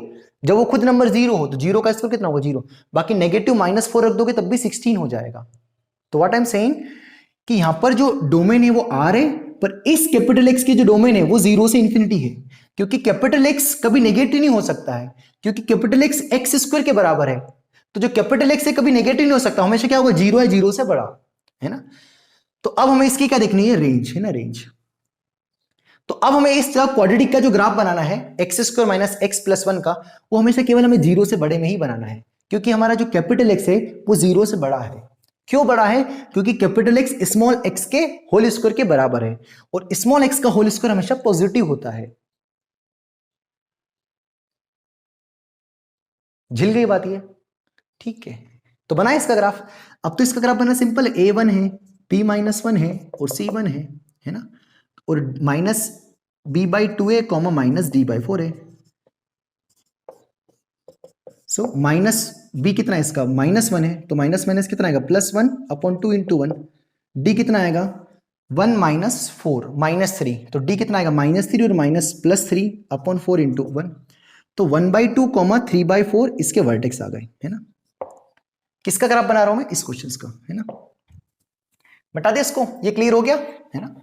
जब वो खुद नंबर 0 हो तो 0 का स्क्वायर कितना होगा, 0। बाकी नेगेटिव -4 रख दोगे तब भी 16 हो जाएगा। तो व्हाट आई एम सेइंग कि यहां पर जो डोमेन है वो आर है, पर इस कैपिटल एक्स की जो डोमेन है वो 0 से इंफिनिटी है, क्योंकि कैपिटल एक्स कभी नेगेटिव नहीं हो सकता है, क्योंकि कैपिटल एक्स एक्स स्क्वायर के बराबर है। तो जो कैपिटल एक्स है कभी नेगेटिव नहीं हो सकता, हमेशा क्या होगा, 0 है, 0 से बड़ा, है ना। तो अब हमें इसकी क्या देखनी है, रेंज, है ना, रेंज। तो अब हमें इस क्वाड्रेटिक का जो ग्राफ बनाना है x square minus x plus 1 का, वो हमेशा केवल हमें 0 से बड़े में ही बनाना है, क्योंकि हमारा जो कैपिटल एक्स है वो 0 से बड़ा है। क्यों बड़ा है, क्योंकि कैपिटल एक्स स्मॉल एक्स के होल स्क्वायर के बराबर है, और स्मॉल एक्स का होल स्क्वायर हमेशा पॉजिटिव होता है। झिल गई बात ये, ठीक है। तो बना इसका ग्राफ। अब तो इसका ग्राफ बना सिंपल है, a1 है, b-1 है और c1 है ना, और -b/2a कॉमा -d/4 है। सो माइनस बी कितना है इसका, -1 है, तो माइनस कितना आएगा, +1/2 × 1। डी कितना आएगा, 1 - 4 -3, तो डी कितना आएगा, -3 और +3/4 × 1। तो 1/2 कॉमा 3/4 इसके वर्टेक्स आ गए, है ना। किसका ग्राफ बना रहा हूं मैं, इस क्वेश्चन का, है ना। बता दे इसको, ये क्लियर हो गया, है ना।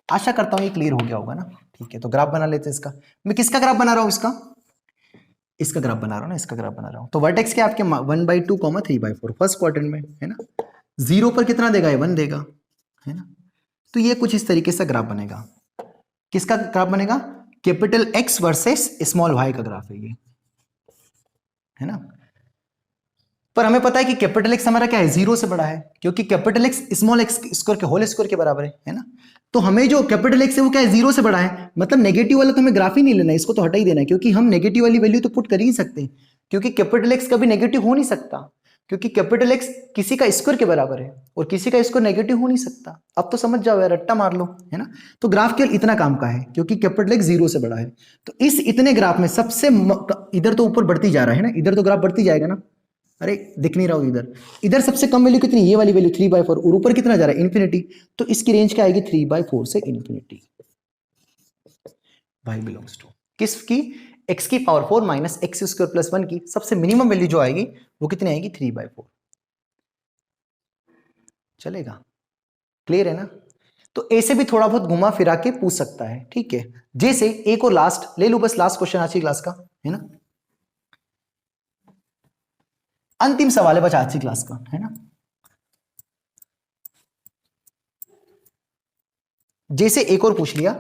आशा करता हूं ये क्लियर हो गया होगा ना। ठीक है, तो ग्राफ बना लेते हैं इसका। मैं किसका ग्राफ बना रहा हूं, इसका ग्राफ बना रहा हूं ना, इसका ग्राफ बना रहा हूं। तो वर्टेक्स क्या आपके 1/2 कॉमा 3/4 फर्स्ट क्वाड्रेंट में, है ना। 0 पर कितना देगा, 1 देगा, है ना। तो ये कुछ इस तरीके से ग्राफ बनेगा। किसका ग्राफ बनेगा, capital X versus small Y का ग्राफ है ये, है ना। पर हमें पता है कि कैपिटल एक्स हमारा क्या है, 0 से बड़ा है, क्योंकि capital x small x square के होल स्क्वायर के बराबर है ना। तो हमें जो कैपिटल एक्स है वो क्या है, 0 से बड़ा है, मतलब नेगेटिव वाला तो हमें ग्राफ ही नहीं लेना है, इसको तो हटा ही देना है, क्योंकि हम नेगेटिव वाली वैल्यू तो पुट कर ही नहीं सकते, क्योंकि कैपिटल एक्स कभी नेगेटिव हो नहीं सकता, क्योंकि कैपिटल एक्स किसी का स्क्वायर के बराबर है और किसी का स्क्वायर नेगेटिव हो नहीं सकता। अब तो समझ जाओ यार, रट्टा मार लो, है ना। तो ग्राफ केवल इतना काम का है, क्योंकि कैपिटल एक्स 0 से बड़ा है। तो इस इतने ग्राफ में सबसे इधर तो ऊपर बढ़ती जा रहा है ना, इधर तो ग्राफ बढ़ती जाएगा ना। अरे दिख नहीं रहा हो इधर, इधर सबसे कम वैल्यू कितनी, ये वाली वैल्यू 3/4, और ऊपर कितना जा रहा है, इन्फिनिटी। तो इसकी रेंज क्या आएगी, 3/4 से इन्फिनिटी। y बिलोंग्स टू किसकी, x की power 4 minus x square plus 1 की सबसे मिनिमम वैल्यू जो आएगी वो कितनी आएगी, 3/4। चलेगा, क्लियर है ना। तो ए से भी थोड़ा बहुत घुमा फिरा के पूछ सकता है, ठीक है। जैसे एक और लास्ट ले लू, बस लास्ट क्वेश्चन आज की क्लास का, है ना, अंतिम सवाल है बस आज की क्लास का, है ना। जैसे एक और पूछ लिया,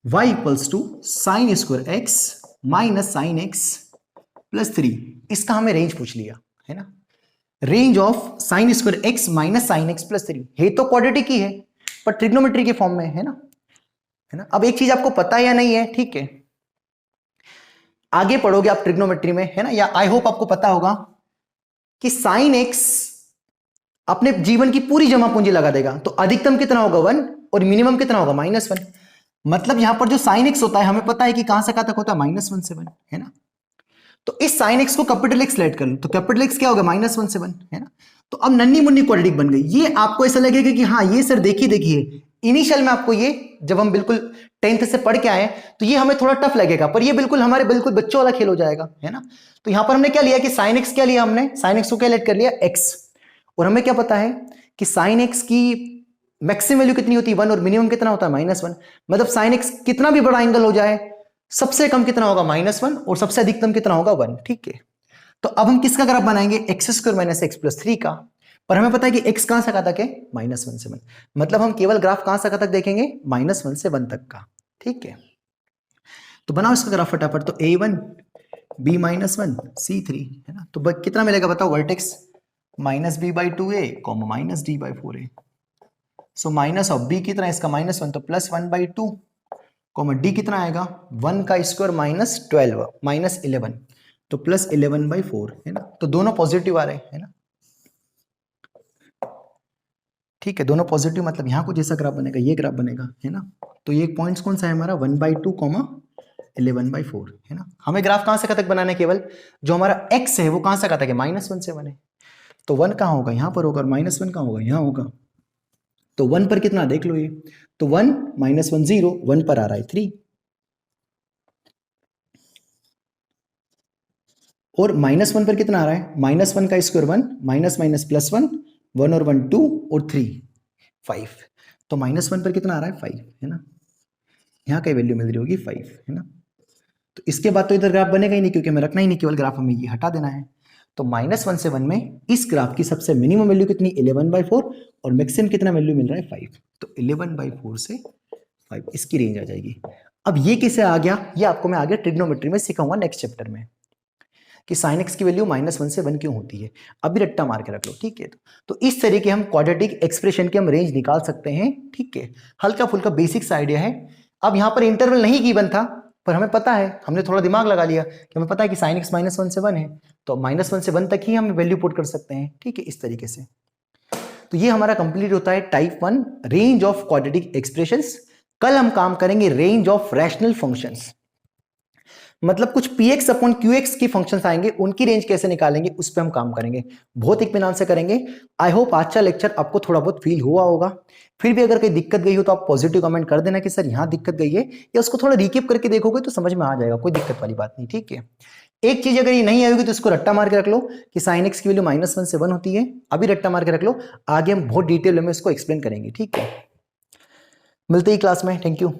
y equals to sine square X minus sine X plus 3, इसका हमें रेंज पूछ लिया, है ना। Range of sine square X minus sine X plus 3 है तो क्वाड्रेटिक ही है पर ट्रिग्नोमेट्री के फॉर्म में, है ना, है ना। अब एक चीज आपको पता है या नहीं है, ठीक है, आगे पढ़ोगे आप ट्रिग्नोमेट्री में, है ना, या आई होप आपको पता होगा कि साइन एक्स अपने जीवन की पूरी जमा पूंजी लगा देगा, तो अधिकतम कितना होगा 1 और मिनिमम कितना होगा -1। मतलब यहां पर जो साइन एक्स होता है हमें पता है कि कहां से कहां तक होता है -1 से 1, है ना। तो इस साइन एक्स को कैपिटल एक्स लेट कर लो, तो कैपिटल एक्स क्या होगा -1 से 1, है ना। तो अब नन्ही मुन्नी क्वाड्रेटिक बन गई। ये आपको ऐसा लगेगा कि हाँ ये सर देखिए इनिशियल में आपको ये जब हम बिल्कुल 10th से पढ़ के आए तो ये हमें थोड़ा टफ लगेगा, पर ये बिल्कुल हमारे बिल्कुल बच्चों वाला खेल हो जाएगा, है ना। तो यहां पर हमने क्या लिया कि साइन एक्स क्या लिया, हमने साइन एक्स को क्या लेट कर लिया एक्स, और हमें क्या पता है कि साइन एक्स की मैक्सिमम वैल्यू कितनी होती है 1 और मिनिमम कितना होता है -1। मतलब साइन एक्स कितना भी बड़ा एंगल हो जाए सबसे कम कितना होगा -1 और सबसे अधिकतम कितना होगा 1, ठीक है। तो अब हम किसका ग्राफ बनाएंगे, x² - x + 3 का, पर हमें पता है कि x कहां से कहां तक है -1 से 1, मतलब हम केवल ग्राफ कहां से कहां तक देखेंगे -1 से 1 तक का, ठीक है। तो बनाओ इसका ग्राफ फटाफट। तो a1 b - 1 c3, है ना। तो कितना मिलेगा बताओ, vertex -b/2a, -d/4a। So minus of b कितना है इसका -1, तो +1/2, डी कितना आएगा 1 का स्क्वायर -12 -11, तो +11/4, है ना। तो दोनों पॉजिटिव आ रहे हैं, है ना, ठीक है, दोनों पॉजिटिव, मतलब यहां कुछ जैसा ग्राफ बनेगा, ये ग्राफ बनेगा, है ना। तो ये पॉइंट्स कौन सा है हमारा 1/2, 11/4, है ना। हमें ग्राफ कहां से कहां तक बनाना है, केवल जो हमारा x है वो कहां से कहां तक है -1 से 1 है, तो 1 कहां होगा यहां पर होगा, और -1 कहां होगा यहां होगा। तो 1 पर कितना देख लो ये, तो 1 -1 0, 1 पर आ रहा है 3, और -1 पर कितना आ रहा है, -1 का स्क्वायर 1, माइनस माइनस +1, 1 और 1 2 और 3 5, तो -1 पर कितना आ रहा है 5, है ना। यहाँ का वैल्यू मिल रही होगी 5, है ना। तो इसके बाद तो इधर ग्राफ बनेगा ही नहीं, क्योंकि हमें रखना ही नहीं, केवल ग्राफ हमें ये हटा देना है। तो -1 से 1 में इस ग्राफ की सबसे मिनिमम वैल्यू कितनी 11/4 और मैक्सिमम कितना वैल्यू मिल रहा है 5, तो 11/4 से 5 इसकी रेंज आ जाएगी। अब ये किसे आ गया, ये आपको मैं आगे ट्रिग्नोमेट्री में सिखाऊंगा नेक्स्ट चैप्टर में कि साइन एक्स की वैल्यू -1 से 1 क्यों होती है, अभी रट्टा मार के रख लो, ठीक है। तो इस तरीके हम क्वाड्रेटिक एक्सप्रेशन की हम रेंज निकाल सकते हैं, ठीक है। हल्का फुल्का बेसिक्स आइडिया है। अब यहाँ पर इंटरवल नहीं गिवन था, पर हमें पता है, हमने थोड़ा दिमाग लगा लिया कि हमें पता है कि साइन एक्स -1 से 1 है, तो -1 से 1 तक ही हम वैल्यू पुट कर सकते हैं, ठीक है, इस तरीके से। तो ये हमारा कंप्लीट होता है type 1 range of quadratic expressions. कल हम काम करेंगे रेंज ऑफ रैशनल फंक्शंस, मतलब कुछ px अपॉन qx की फंक्शंस आएंगे, उनकी रेंज कैसे निकालेंगे उस पर हम काम करेंगे, बहुत इत्मीनान से करेंगे। आई होप आज का लेक्चर आपको थोड़ा बहुत फील हुआ होगा। फिर भी अगर कोई दिक्कत गई हो तो आप पॉजिटिव कमेंट कर देना कि सर यहाँ दिक्कत गई है, या उसको थोड़ा रिकेप करके देखोगे तो समझ में आ जाएगा, कोई दिक्कत वाली बात नहीं, ठीक है। एक चीज अगर ये नहीं आएगी तो इसको रट्टा मार के रख लो कि साइन एक्स की वैल्यू -1 से 1 होती है, अभी रट्टा मार के रख लो, आगे हम बहुत डिटेल में इसको एक्सप्लेन करेंगे, ठीक है। मिलते ही क्लास में, थैंक यू।